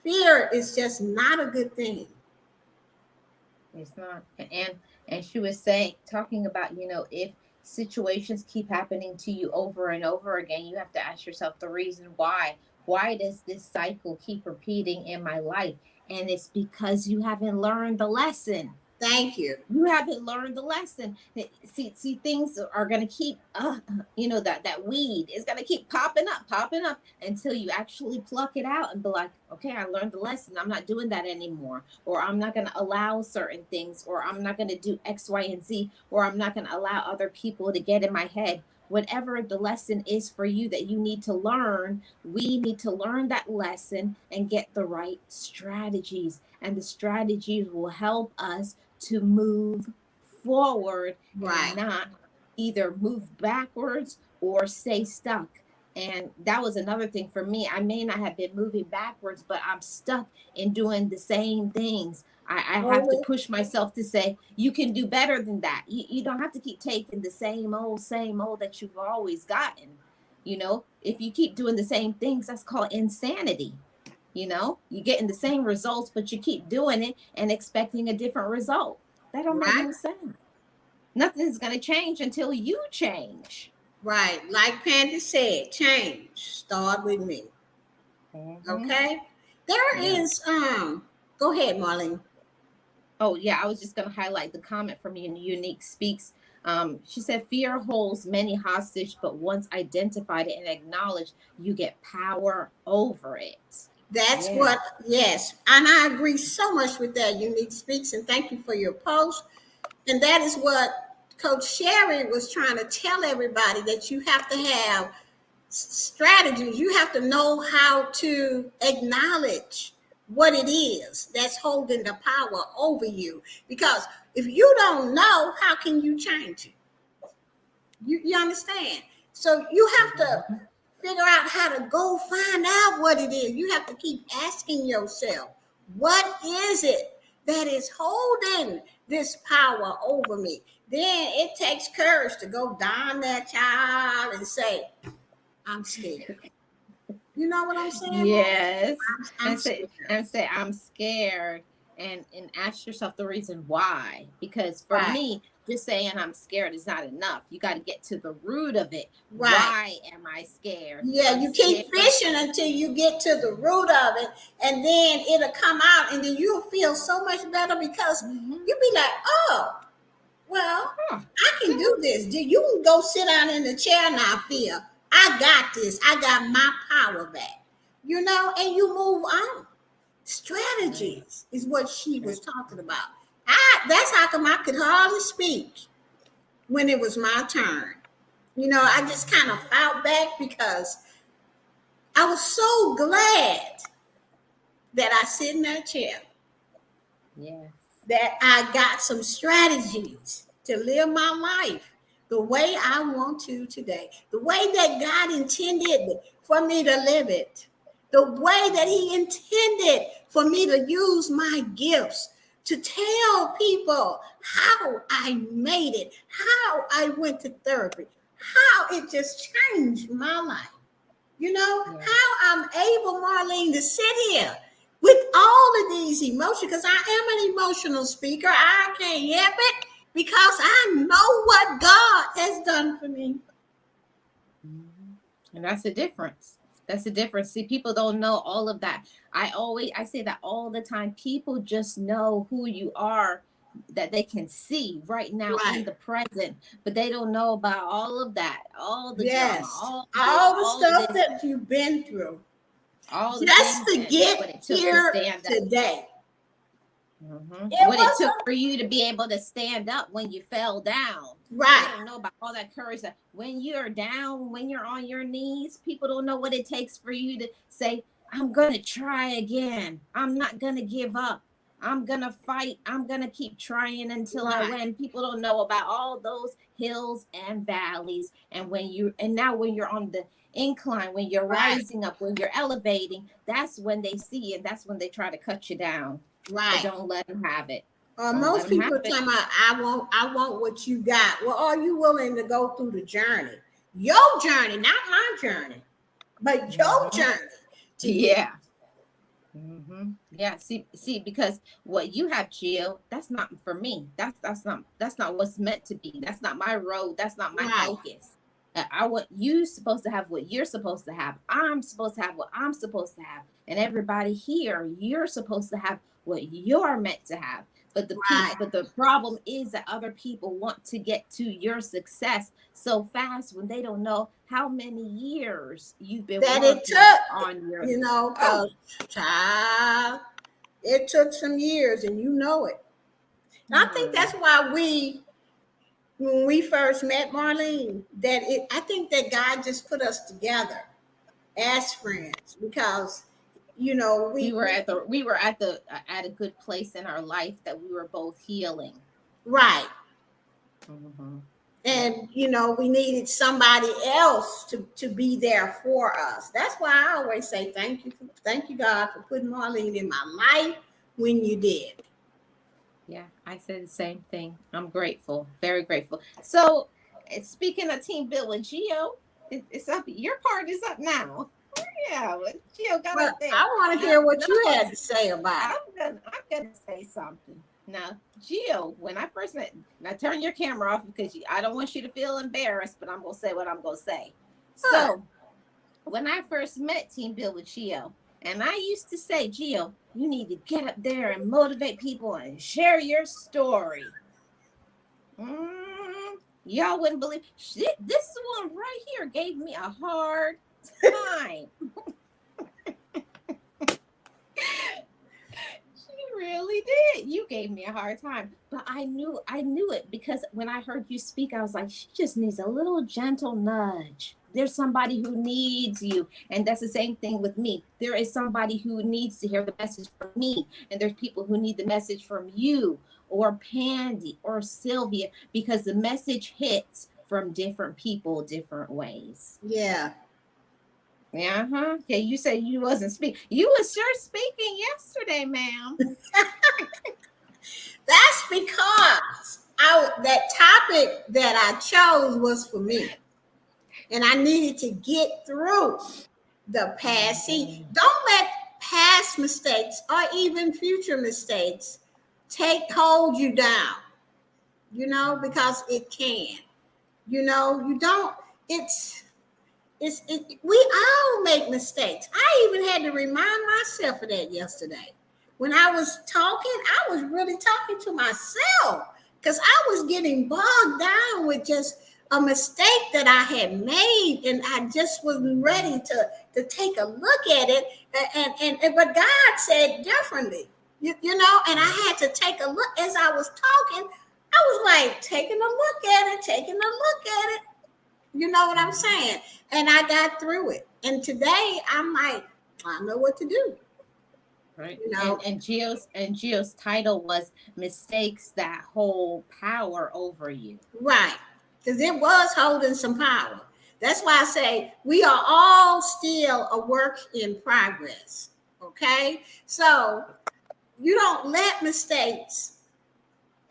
Fear is just not a good thing. It's not. And she was saying, talking about, if situations keep happening to you over and over again, you have to ask yourself the reason why. Why does this cycle keep repeating in my life? And it's because you haven't learned the lesson. Thank you. You haven't learned the lesson. See, things are gonna keep, that weed is gonna keep popping up until you actually pluck it out and be like, okay, I learned the lesson. I'm not doing that anymore, or I'm not gonna allow certain things, or I'm not gonna do X, Y, and Z, or I'm not gonna allow other people to get in my head. Whatever the lesson is for you that you need to learn, we need to learn that lesson and get the right strategies. And the strategies will help us to move forward and Right. not either move backwards or stay stuck. And that was another thing for me. I may not have been moving backwards, but I'm stuck in doing the same things. I have to Only push myself to say, you can do better than that. You don't have to keep taking the same old that you've always gotten. If you keep doing the same things, that's called insanity. You're getting the same results, but you keep doing it and expecting a different result. That don't make right. no sense. Nothing's going to change until you change. Right. Like Pandy said, change. Start with me. Mm-hmm. Okay. There Yeah. is go ahead, Marlene. Oh, yeah. I was just going to highlight the comment from Unique Speaks. She said, fear holds many hostage, but once identified and acknowledged, you get power over it. That's Yeah. what, yes. And I agree so much with that, Unique Speaks, and thank you for your post. And that is what Coach Sherry was trying to tell everybody, that you have to have strategies. You have to know how to acknowledge what it is that's holding the power over you. Because if you don't know, how can you change it? You understand? So you have to figure out how to go find out what it is. You have to keep asking yourself, what is it that is holding this power over me? Then it takes courage to go down that child and say, I'm scared. You know what I'm saying, Mom? Yes. I'm scared. And say I'm scared, and ask yourself the reason why. Because for Right, me, just saying I'm scared is not enough. You got to get to the root of it. right. Why am I scared? Yeah, I'm you scared. keep fishing until you get to the root of it, and then it'll come out, and then you'll feel so much better because Mhm. you'll be like, oh, well, Huh. I can do this. You can go sit down in the chair now, Phil. I got this. I got my power back. And you move on. Right. Strategies is what she Right. was talking about. That's how come I could hardly speak when it was my turn. I just kind of fought back because I was so glad that I sit in that chair, Yes. that I got some strategies to live my life the way I want to today, the way that God intended for me to live it, the way that He intended for me to use my gifts to tell people how I made it, how I went to therapy, how it just changed my life. Yeah. How I'm able, Marlene, to sit here with all of these emotions, because I am an emotional speaker. I can't help it because I know what God has done for me. Mhm. And that's the difference. That's the difference. See, people don't know all of that. I say that all the time. People just know who you are, that they can see right now in Right. the present, but they don't know about all of that, all the drama, Yes. all this, All the all stuff this, that you've been through all the just things, to and what get it took to here stand up. today. It What it took wasn't for you to be able to stand up when you fell down. They right. don't know about all that courage that when you're down, when you're on your knees, people don't know what it takes for you to say, I'm going to try again. I'm not going to give up. I'm going to fight. I'm going to keep trying until I Right. win. People don't know about all those hills and valleys. And now when you're on the incline, when you're Right. rising up, when you're elevating, that's when they see, and that's when they try to cut you down. But Right. don't let them have it. Don't let Most them have people are it. talking about, I want what you got. Well, are you willing to go through the journey? Your journey, not my journey, but your Mhm. journey to get. Yeah. Yeah. See, because what you have, Gio, that's not for me. That's not what's meant to be. That's not my road. That's not my Right. focus. I want you supposed to have what you're supposed to have. I'm supposed to have what I'm supposed to have. And everybody here, you're supposed to have what you're meant to have. Right. But the problem is that other people want to get to your success so fast when they don't know how many years you've been That it working took, on your. Oh, because child, it took some years, and you know it. And I think hmm. that's why when we first met, Marlene, I think that God just put us together as friends because, We were at the at a good place in our life that we were both healing. right. Hmm. Yeah. And we needed somebody else to be there for us. That's why I always say thank you, God, for putting Marlene in my life when you did. Yeah, I said the same thing. I'm grateful, very grateful. So, speaking of team building, Gio, it's up. Your part is up now. Yeah, what Gio got But up there. I want to Now, hear what now you had to say about it. I'm gonna say something. Now, Gio, when I first met, now turn your camera off because I don't want you to feel embarrassed, but I'm gonna say what I'm gonna say. Good. So, when I first met Team Build with Gio, and I used to say, Gio, you need to get up there and motivate people and share your story. Mm, Y'all wouldn't believe. Shit, this one right here gave me a hard time. You really did. You gave me a hard time. But I knew it because when I heard you speak, I was like, she just needs a little gentle nudge. There's somebody who needs you. And that's the same thing with me. There is somebody who needs to hear the message from me. And there's people who need the message from you or Pandy or Sylvia because the message hits from different people different ways. Yeah. Yeah, huh? Okay, you said you wasn't speaking. You was sure speaking yesterday, ma'am. That's because that topic that I chose was for me. And I needed to get through the past. See, don't let past mistakes or even future mistakes hold you down, because it can. You don't, we all make mistakes. I even had to remind myself of that yesterday. When I was talking, I was really talking to myself because I was getting bogged down with just a mistake that I had made, and I just wasn't ready to take a look at it. But God said differently, and I had to take a look as I was talking. I was like taking a look at it, taking a look at it. You know what I'm saying? And I got through it. And today I'm like, I know what to do. Right. And Gio's title was Mistakes That Hold Power Over You. Right. Because it was holding some power. That's why I say we are all still a work in progress. Okay? So you don't let mistakes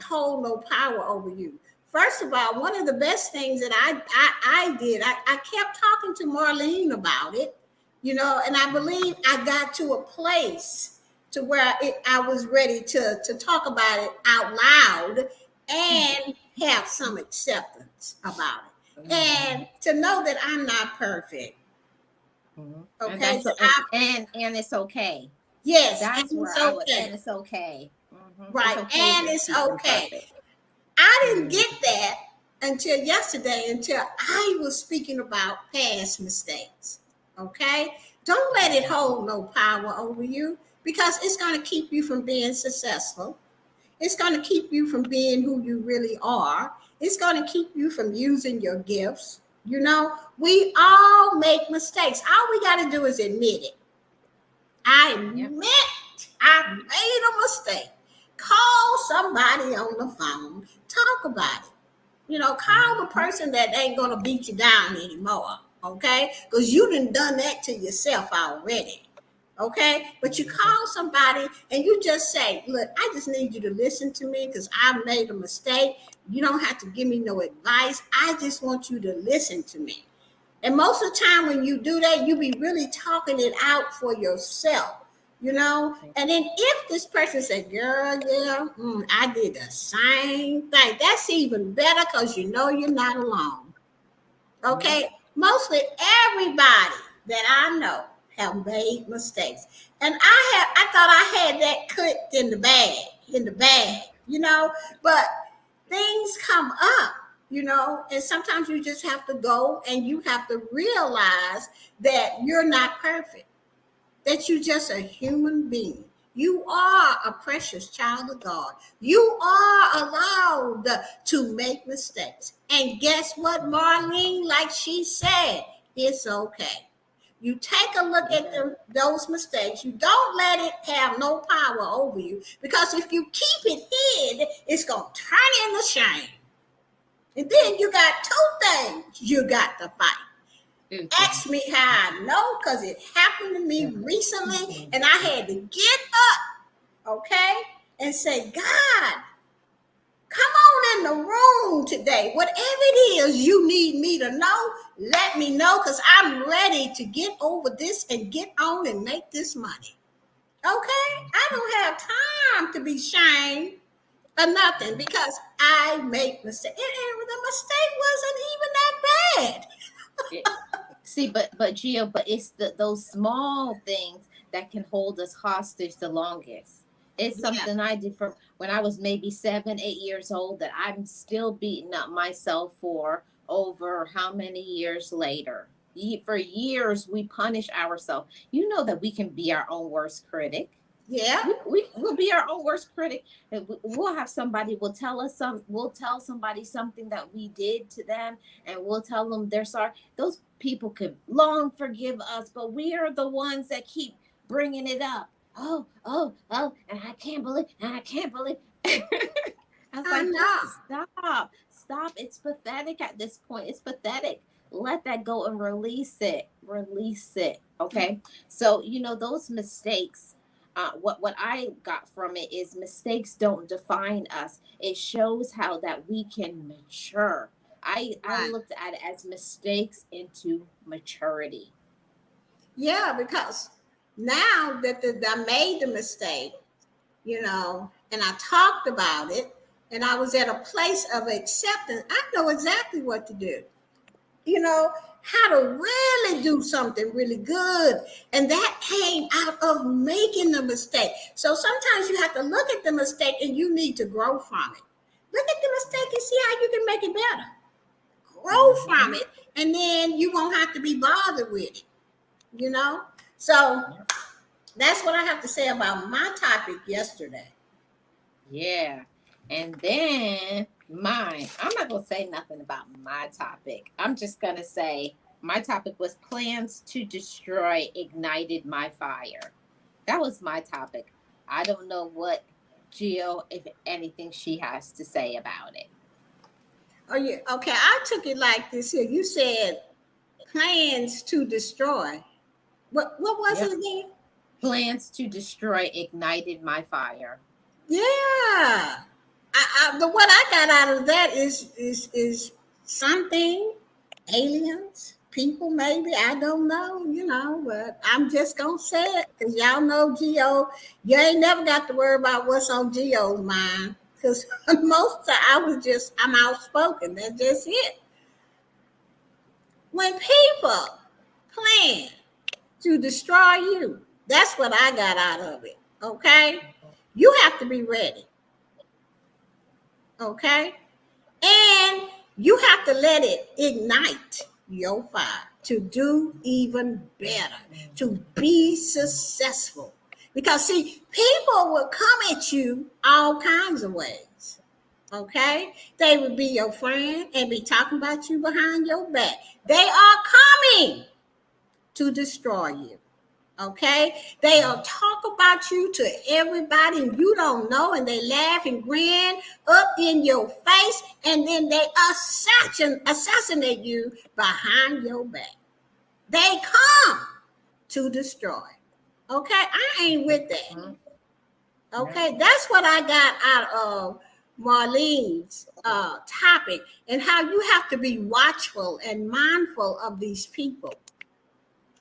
hold no power over you. First of all, one of the best things that I did, I kept talking to Marlene about it, and I believe I got to a place to where I was ready to talk about it out loud and have some acceptance about it. And to know that I'm not perfect. Okay. And it's okay. Yes, That's and where it's I would, okay. and it's okay. Right. It's okay And to it's be okay. imperfect. I didn't get that until yesterday, until I was speaking about past mistakes. Okay? Don't let it hold no power over you because it's going to keep you from being successful. It's going to keep you from being who you really are. It's going to keep you from using your gifts. We all make mistakes. All we got to do is admit it. I admit I made a mistake. Call somebody on the phone. Talk about it. Call the person that ain't gonna beat you down anymore. Okay, because you done that to yourself already. Okay, but you call somebody and you just say, "Look, I just need you to listen to me because I made a mistake. You don't have to give me no advice. I just want you to listen to me." And most of the time when you do that, you be really talking it out for yourself, And then if this person said, girl, yeah, I did the same thing, that's even better because you're not alone. Okay? Mostly everybody that I know have made mistakes. And I thought I had that cooked in the bag, but things come up, and sometimes you just have to go and you have to realize that you're not perfect, that you're just a human being. You are a precious child of God. You are allowed to make mistakes. And guess what, Marlene? Like she said, it's okay. You take a look at those mistakes. You don't let it have no power over you because if you keep it hid, it's going to turn into shame. And then you got two things you got to fight. Ask me how I know because it happened to me recently and I had to get up, okay, and say, God, come on in the room today. Whatever it is you need me to know, let me know because I'm ready to get over this and get on and make this money. Okay? I don't have time to be shamed or nothing because I make mistakes. And the mistake wasn't even that bad. See, but Gio, but it's those small things that can hold us hostage the longest. It's Yeah, something I did from when I was maybe 7, 8 years old that I'm still beating up myself for over how many years later. For years, we punish ourselves. You know that we can be our own worst critic. yeah. We will be our own worst critic, and we'll have somebody will tell us some we'll tell somebody something that we did to them, and we'll tell them they're sorry. Those people could long forgive us, but we are the ones that keep bringing it up. Oh, and I can't believe I was I like, know. just stop. It's pathetic at this point. It's pathetic. Let that go and release it. Okay. So those mistakes, what I got from it is mistakes don't define us. It shows how that we can mature. I Right. looked at it as mistakes into maturity. Yeah, because now that I made the mistake, and I talked about it, and I was at a place of acceptance, I know exactly what to do. You know, how to really do something really good. And that came out of making the mistake. So sometimes you have to look at the mistake and you need to grow from it. Look at the mistake and see how you can make it better. Grow from Hmm. it, and then you won't have to be bothered with it, you know? So that's what I have to say about my topic yesterday. Yeah. And then mine, I'm not going to say nothing about my topic. I'm just going to say my topic was plans to destroy ignited my fire. That was my topic. I don't know what Gio, if anything, she has to say about it. Oh, yeah. Okay. I took it like this here. You said plans to destroy. What was Yep. it again? Plans to destroy ignited my fire. Yeah. The what I got out of that is something, aliens, people maybe, I don't know, but I'm just gonna say it because y'all know Geo. You ain't never got to worry about what's on Geo's mind because most of the time I'm outspoken. That's just it. When people plan to destroy you, that's what I got out of it. Okay, you have to be ready. Okay, and you have to let it ignite your fire to do even better, to be successful. Because, see, people will come at you all kinds of ways. Okay? They would be your friend and be talking about you behind your back. They are coming to destroy you. Okay, they'll talk about you to everybody and you don't know, and they laugh and grin up in your face, and then they assassinate you behind your back. They come to destroy. Okay, I ain't with that. Mhm. No. Okay, that's what I got out of Marlene's topic, and how you have to be watchful and mindful of these people,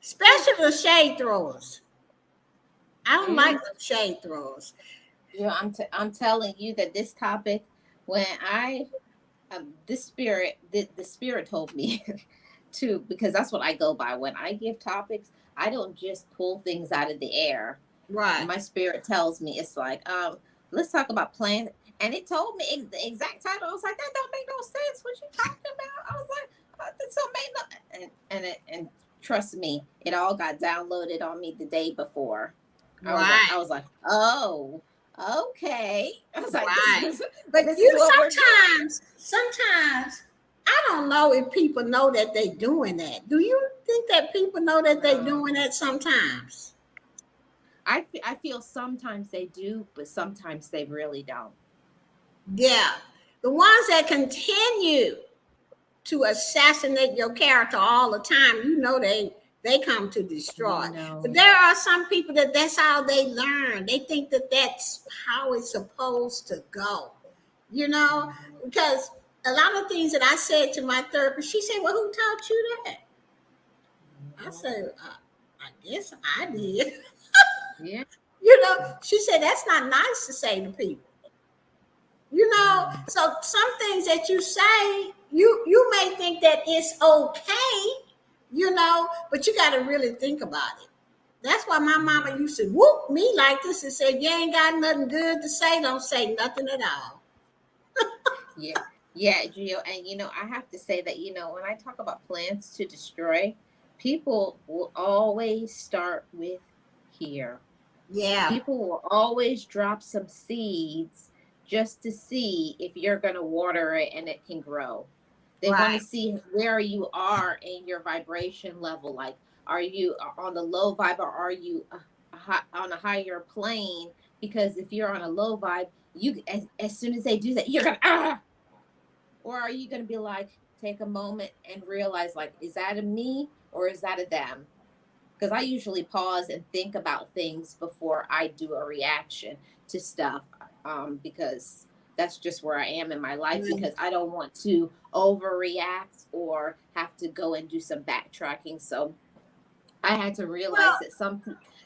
especially the shade throwers. I don't like Mm. them shade throwers. I'm telling you that this topic, when I the spirit told me to, because that's what I go by when I give topics. I don't just pull things out of the air. Right. My spirit tells me, it's like, let's talk about plan. And it told me the exact title. I was like, that don't make no sense. What you talking about? I was like, this don't make no. And trust me, it all got downloaded on me the day before. I Right. was like, oh, okay. I was like, this Right. is But this is you what we're doing. sometimes I don't know if people know that they doing that. Do you think that people know that they No. doing that sometimes? I feel sometimes they do, but sometimes they really don't. Yeah. The ones that continue to assassinate your character all the time, they come to destroy. But No. there are some people that's how they learn. They think that that's how it's supposed to go. You know, because a lot of things that I said to my therapist, she said, "Well, who taught you that?" I said, "I guess I did." Yeah. She said that's not nice to say to people. So some things that you say, you may think that it's okay, but you got to really think about it. That's why my mama used to whoop me like this and say, "You ain't got nothing good to say. Don't say nothing at all." Yeah, yeah, Gio. And I have to say that, when I talk about plans to destroy, people will always start with here. Yeah, People will always drop some seeds just to see if you're going to water it and it can grow. They want to right. see where you are in your vibration level. Like, are you on the low vibe, or are you on a higher plane? Because if you're on a low vibe, as soon as they do that, you're going to, or are you going to be like, take a moment and realize, like, is that a me or is that a them? Because I usually pause and think about things before I do a reaction to stuff, because that's just where I am in my life, Right. because I don't want to overreact or have to go and do some backtracking. So I had to realize Well,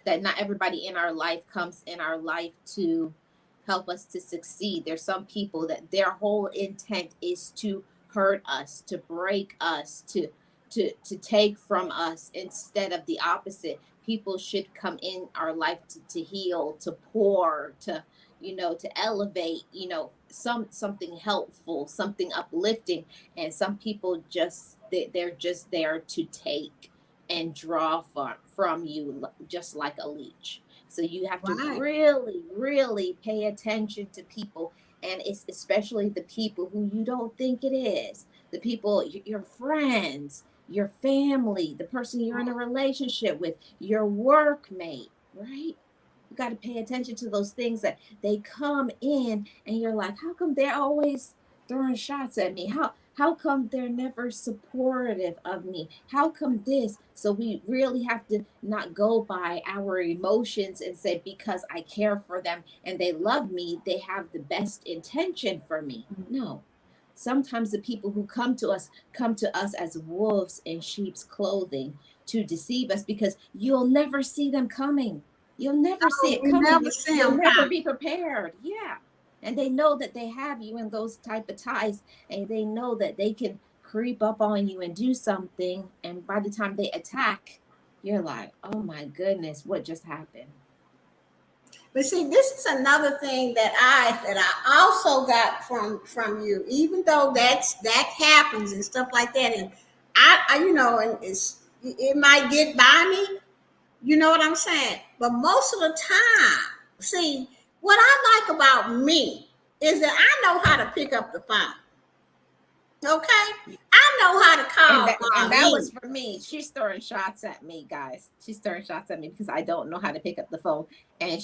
that not everybody in our life comes in our life to help us to succeed. There's some people that their whole intent is to hurt us, to break us, to take from us, instead of the opposite. People should come in our life to heal, to pour, to elevate, something helpful, something uplifting. And some people they're just there to take and draw from you, just like a leech. So you have to right. really, really pay attention to people. And it's especially the people who you don't think it is, the people, your friends, your family, the person you're in a relationship with, your workmate, right? You got to pay attention to those things that they come in and you're like, how come they're always throwing shots at me? How come they're never supportive of me? How come this? So we really have to not go by our emotions and say, because I care for them and they love me, they have the best intention for me. No. Sometimes the people who come to us as wolves in sheep's clothing to deceive us, because you'll never see them coming. You'll never see Oh, it we coming. never see You'll them never come. be prepared. Yeah. And they know that they have you in those type of ties, and they know that they can creep up on you and do something. And by the time they attack, you're like, oh my goodness, what just happened? But see, this is another thing that I also got from you. Even though that happens and stuff like that, and I and it might get by me. You know what I'm saying? But most of the time, see, what I like about me is that I know how to pick up the phone. Okay, I know how to And call that was Marlene. for me. She's throwing shots at me, guys. She's throwing shots at me because I don't know how to pick up the phone. And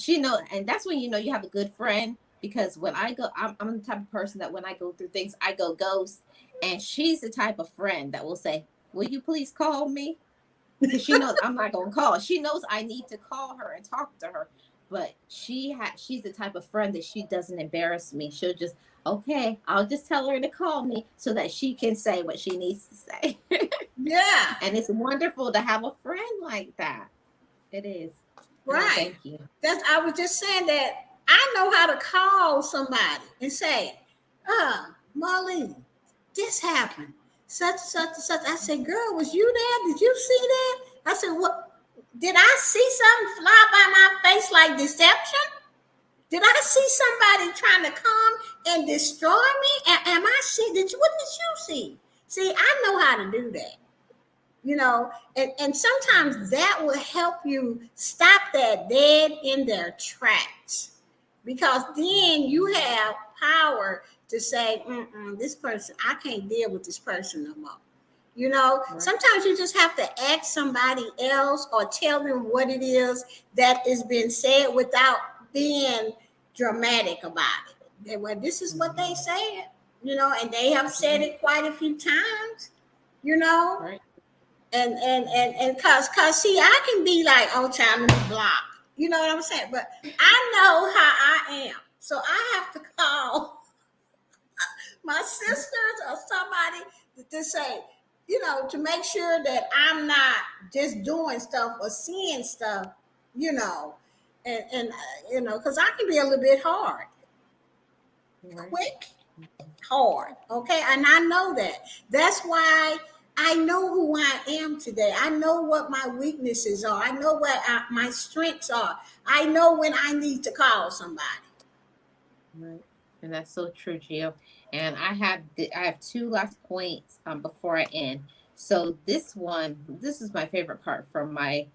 and that's when you have a good friend. Because when I go, I'm the type of person that when I go through things, I go ghost. And she's the type of friend that will say, "Will you please call me?" Because she knows I'm not gonna call. She knows I need to call her and talk to her. But she's the type of friend that she doesn't embarrass me. She'll just, okay, I'll just tell her to call me so that she can say what she needs to say. Yeah, And it's wonderful to have a friend like that. It is. right. Thank you. I was just saying that I know how to call somebody and say, Marlene, this happened. Such and such and such. I said, girl, was you there? Did you see that? I said, what? Did I see something fly by my face like deception? Did I see somebody trying to come and destroy me? Am I see? What did you see? See, I know how to do that. And sometimes that will help you stop that dead in their tracks, because then you have power to say, this person, I can't deal with this person no more. Right. Sometimes you just have to ask somebody else or tell them what it is that is being said without being dramatic about it. Well, this is what they said, and they have said it quite a few times, you know Right. and cause see, I can be like, oh child, let me block. You know what I'm saying? But I know how I am. So I have to call my sisters or somebody to say, to make sure that I'm not just doing stuff or seeing stuff, you know, because I can be a little bit hard, Right. quick, hard. Okay. And I know that. That's why I know who I am today. I know what my weaknesses are. I know what my strengths are. I know when I need to call somebody. Right. And that's so true, Gio. And I have two last points before I end. So this is my favorite part from my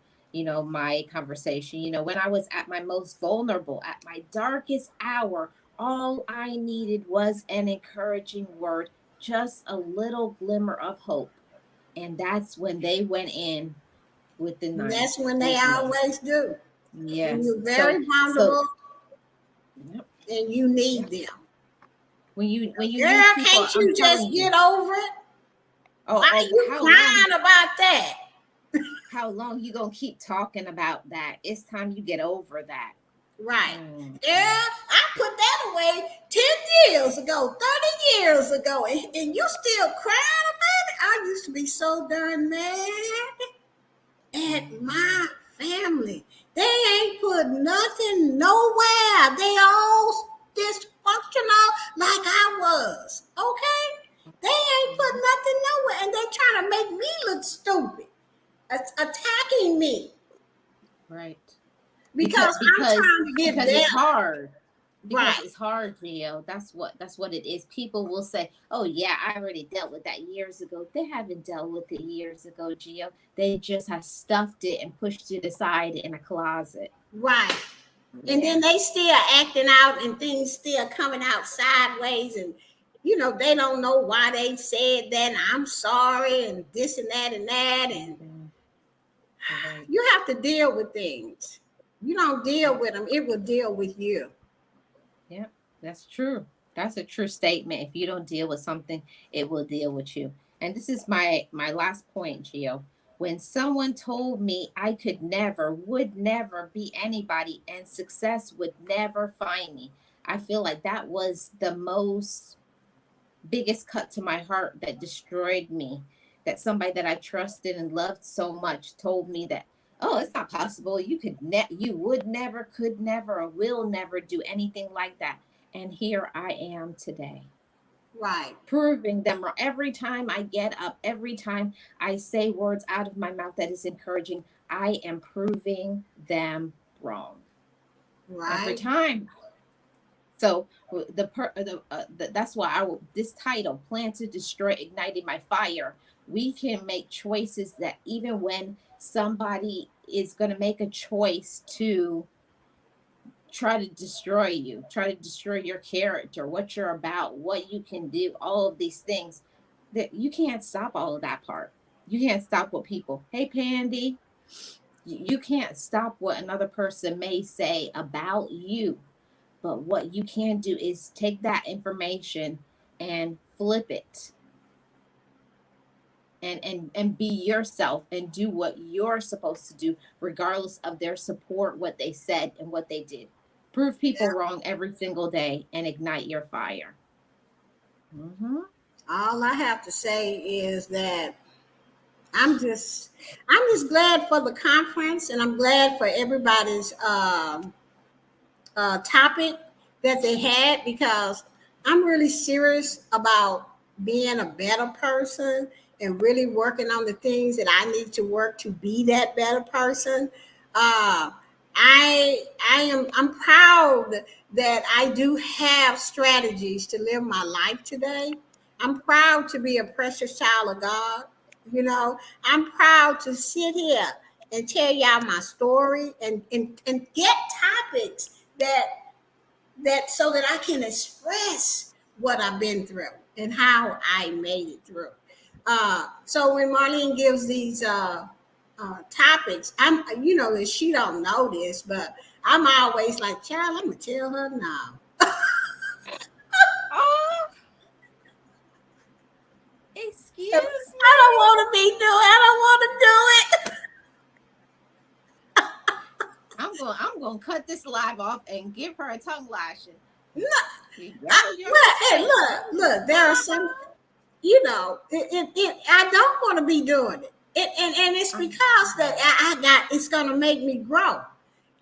conversation. When I was at my most vulnerable, at my darkest hour, all I needed was an encouraging word, just a little glimmer of hope. And that's when they went in with the And knife that's when they with me. always do. When Yes. you're So very so vulnerable yep, and you need yep. them. When you need Girl, people, can't I'm you just telling you. get over it? Oh, Why oh, you crying about that? how long you gonna keep talking about that? It's time you get over that. Right. Mm, Yeah, I put that away 10 years ago, 30 years ago, and you still crying about it? I used to be so darn mad at mhm. my family. They ain't put nothing nowhere. They all dysfunctional like I was. Okay? They ain't put Mhm. nothing nowhere, and they trying to make me look stupid, attacking me Right. Because because I'm because trying to get because it's better. hard. Because Right. it's hard, Gio. That's what it is. People will say, "Oh yeah, I already dealt with that years ago." They haven't dealt with it years ago, Gio. They just have stuffed it and pushed it aside in a closet. Right. And Yeah. then they still acting out and things still coming out sideways, and they don't know why they said that, and I'm sorry, and this and that and that, and Mm, right. you have to deal with things. You don't deal Yep. with them, it will deal with you. Yep. That's true. That's a true statement. If you don't deal with something, it will deal with you. And this is my last point, Gio. When someone told me I could never, would never be anybody and success would never find me, I feel like that was the most biggest cut to my heart that destroyed me. That somebody that I trusted and loved so much told me that, oh, it's not possible. You would never, could never, or will never do anything like that. And here I am today, Right. proving them wrong. Every time I get up, every time I say words out of my mouth that is encouraging, I am proving them wrong. Every Right. time. So that's why this title, "Plan to Destroy, Igniting My Fire." We can make choices that even when somebody is going to make a choice to try to destroy you, try to destroy your character, what you're about, what you can do, all of these things, that you can't stop all of that part. You can't stop what people, hey Pandy, you can't stop what another person may say about you, but what you can do is take that information and flip it and be yourself and do what you're supposed to do, regardless of their support, what they said and what they did. Prove people wrong every single day and ignite your fire. Mm-hmm. All I have to say is that I'm just I'm just glad for the conference, and I'm glad for everybody's topic that they had, because I'm really serious about being a better person and really working on the things that I need to work to be that better person. Uh, I'm proud that I do have strategies to live my life today. I'm proud to be a precious child of God. I'm proud to sit here and tell y'all my story, and get topics that so that I can express what I've been through and how I made it through. So when Marlene gives these topics, and she don't know this, but I'm always like, child, I'm gonna tell her now. Oh, excuse I don't me. want to be doing. I don't want to do it. I'm going to cut this live off and give her a tongue lashing. You gather your Look, hey, strength. look. There are some. I don't want to be doing it. And it's because that I got, it's going to make me grow.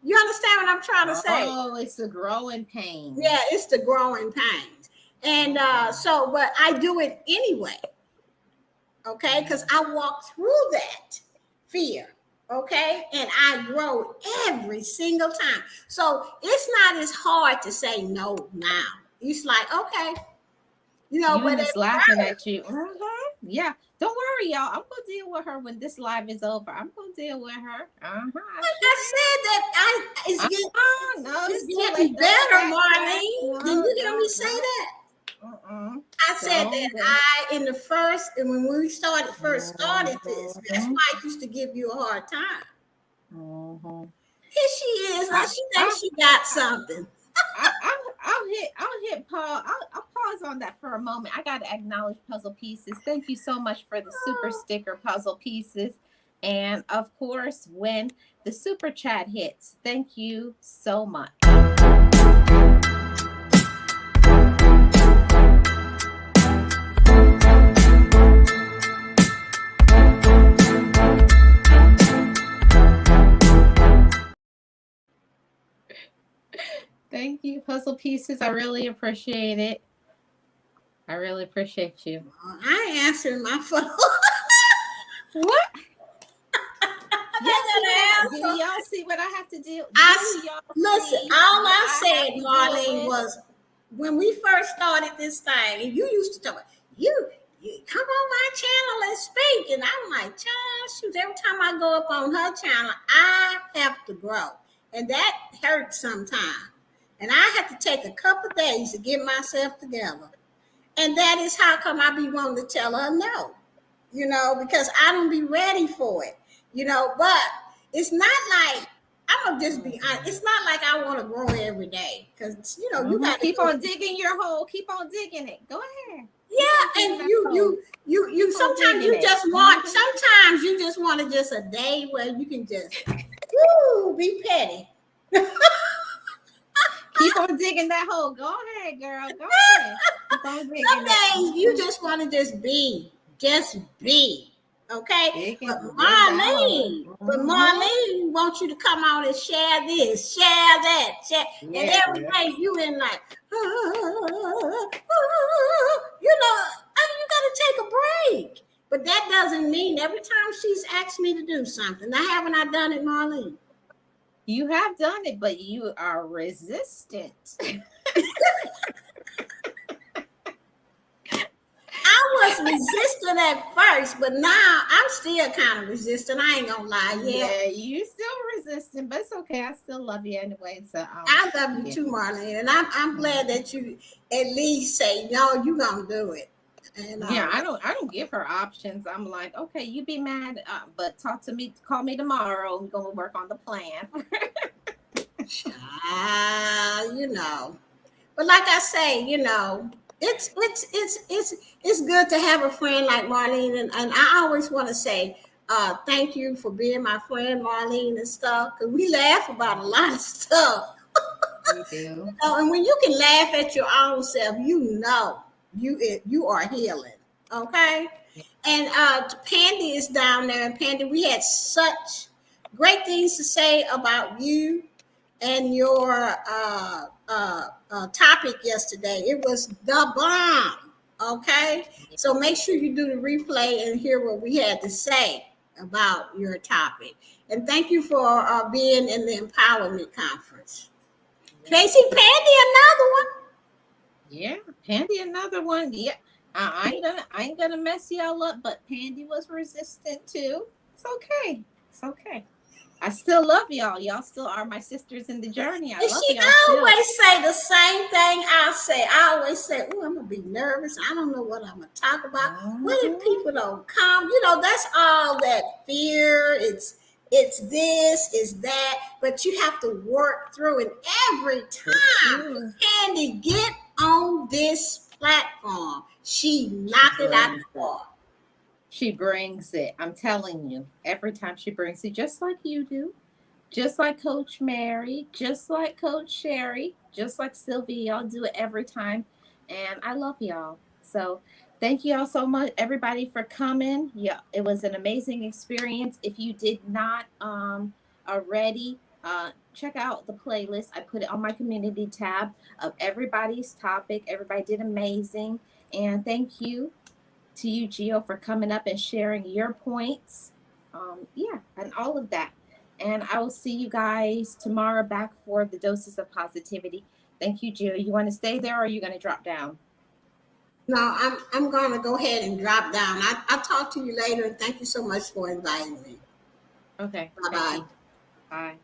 You understand what I'm trying to say? Oh, it's the growing Yeah, pains. it's the growing pains. And Okay. but I do it anyway. Okay, because I walked through that fear. Okay, and I grow every single time. So it's not as hard to say no now. It's like, okay, but Eunice at laughing first, at you. Yeah. Don't worry, y'all. I'm gonna deal with her when this live is over. I'm gonna deal with her. I I sure said that it's am. getting No, it's it's too getting late. Don't better, backtrack. Marlene. Did No, you hear me no, say no. that? Uh-uh. I said that Don't go. in the first, and when we first started this, that's Mhm. why I used to give you a hard time. Mhm. Here she is. Now I, she I, thinks she got something. I'll hit pause. I'll pause on that for a moment. I got to acknowledge Puzzle Pieces. Thank you so much for the super sticker Puzzle Pieces, and of course when the super chat hits. Thank you so much. Thank you, Puzzle Pieces. I really appreciate it. I really appreciate you. I ain't answering my phone. What? Y'all see what I do gotta answer. y'all see what I have to do? I Do y'all listen. see All what I I have said, to deal Marlene, with? was when we first started this thing, and you used to talk. You come on my channel and speak, and I'm like, child, shoot. Every time I go up on her channel, I have to grow, and that hurts sometimes. And I have to take a couple days to get myself together, and that is how come I be wanting to tell her no, because I don't be ready for it, But it's not like I'm gonna just be honest. It's not like I want to grow every day because you got to Keep go. on digging your hole. Keep on digging it. Go ahead. Keep on Yeah, digging and that hole. you. Keep on Sometimes digging you it. just want. Sometimes you just want to just a day where you can just be petty. Keep on digging that hole. Go ahead, girl. Go ahead. Keep on Some digging it. days you just want to just be. Okay, Dig that hole. But Marlene wants you to come on and share this, share that, and Yeah. every day you in like, you got to take a break. But that doesn't mean every time she's asked me to do something, now haven't I done it, Marlene? You have done it, but you are resistant. I was resistant at first, but now I'm still kind of resistant. I ain't gonna lie. Yeah, Yeah, you still resistant, but it's okay. I still love you anyway. So I love you yeah. too, Marlene, and I'm glad that you at least say no. You gonna do it, and Yeah, I don't give her options. I'm like, okay, you be mad, but talk to me, call me tomorrow. We're gonna work on the plan. But like I say, it's good to have a friend like Marlene, and I always want to say, thank you for being my friend, Marlene, and stuff. Cause we laugh about a lot of stuff. We do. And when you can laugh at your own self, you are healing. Okay. And Pandy is down there, and Pandy, we had such great things to say about you and your topic yesterday. It was the bomb. Okay, so make sure you do the replay and hear what we had to say about your topic. And thank you for being in the empowerment conference. Casey, Pandy, another one. Yeah, Pandy, another one. Yeah, I ain't gonna mess y'all up, but Pandy was resistant too. It's okay. It's okay. I still love y'all. Y'all still are my sisters in the journey. I And love she y'all still. always say the same thing I say. I always say, "Oh, I'm gonna be nervous. I don't know what I'm gonna talk about. What if Mhm. people don't come?" That's all that fear. It's this, it's that. But you have to work through it every time. True. Candy, get on this platform. She knocked it out Brings the it. park. She brings it. I'm telling you, every time she brings it, just like you do, just like Coach Mary, just like Coach Sherry, just like Sylvia. Y'all do it every time. And I love y'all. So thank you all so much, everybody, for coming. Yeah, it was an amazing experience. If you did not already, check out the playlist. I put it on my community tab of everybody's topic. Everybody did amazing. And thank you. to you, Gio, for coming up and sharing your points. Yeah, and all of that. And I will see you guys tomorrow back for the doses of positivity. Thank you, Gio. You want to stay there or are you going to drop down? No, I'm gonna go ahead and drop down. I'll talk to you later, and thank you so much for inviting me. Okay, Bye thank bye. you. Bye.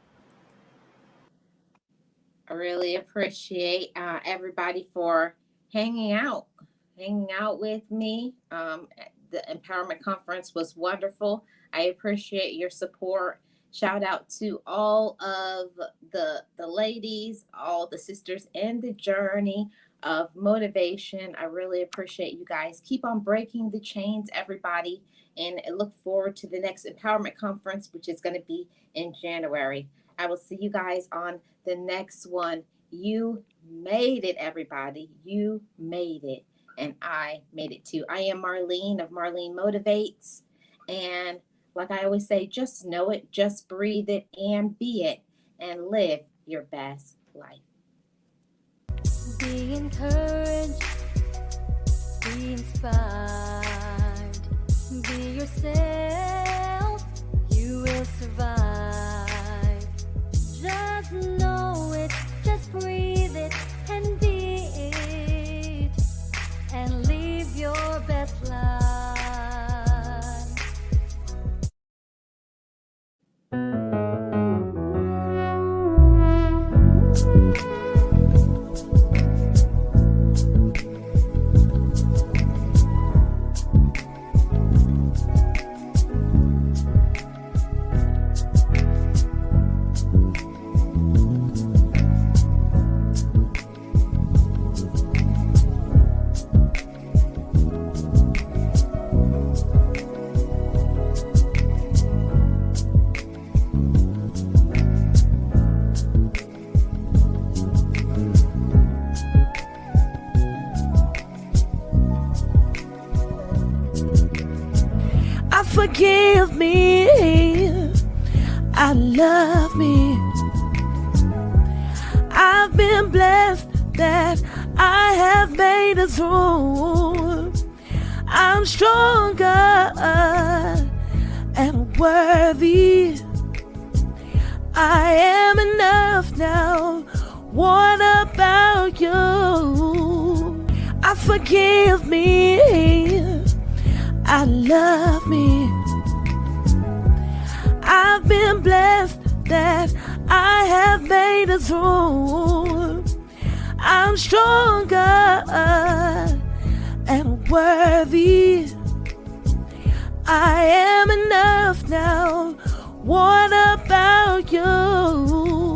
I really appreciate everybody for hanging out, hanging out with me. The empowerment conference was wonderful. I appreciate your support. Shout out to all of the ladies, all the sisters in the journey of motivation. I really appreciate you guys. Keep on breaking the chains, everybody, and I look forward to the next empowerment conference, which is going to be in January. I will see you guys on the next one. You made it, everybody. You made it. And I made it too. I am Marlene of Marlene Motivates. And like I always say, just know it, just breathe it, and be it, and live your best life. Be encouraged, be inspired, be yourself, you will survive. Just know it, just breathe it, and be it, and live your best life. Forgive me, I love me. I've been blessed that I have made it through. I'm stronger and worthy. I am enough now. What about you? I forgive me, I love me. I've been blessed that I have made it through. I'm stronger and worthy. I am enough now. What about you?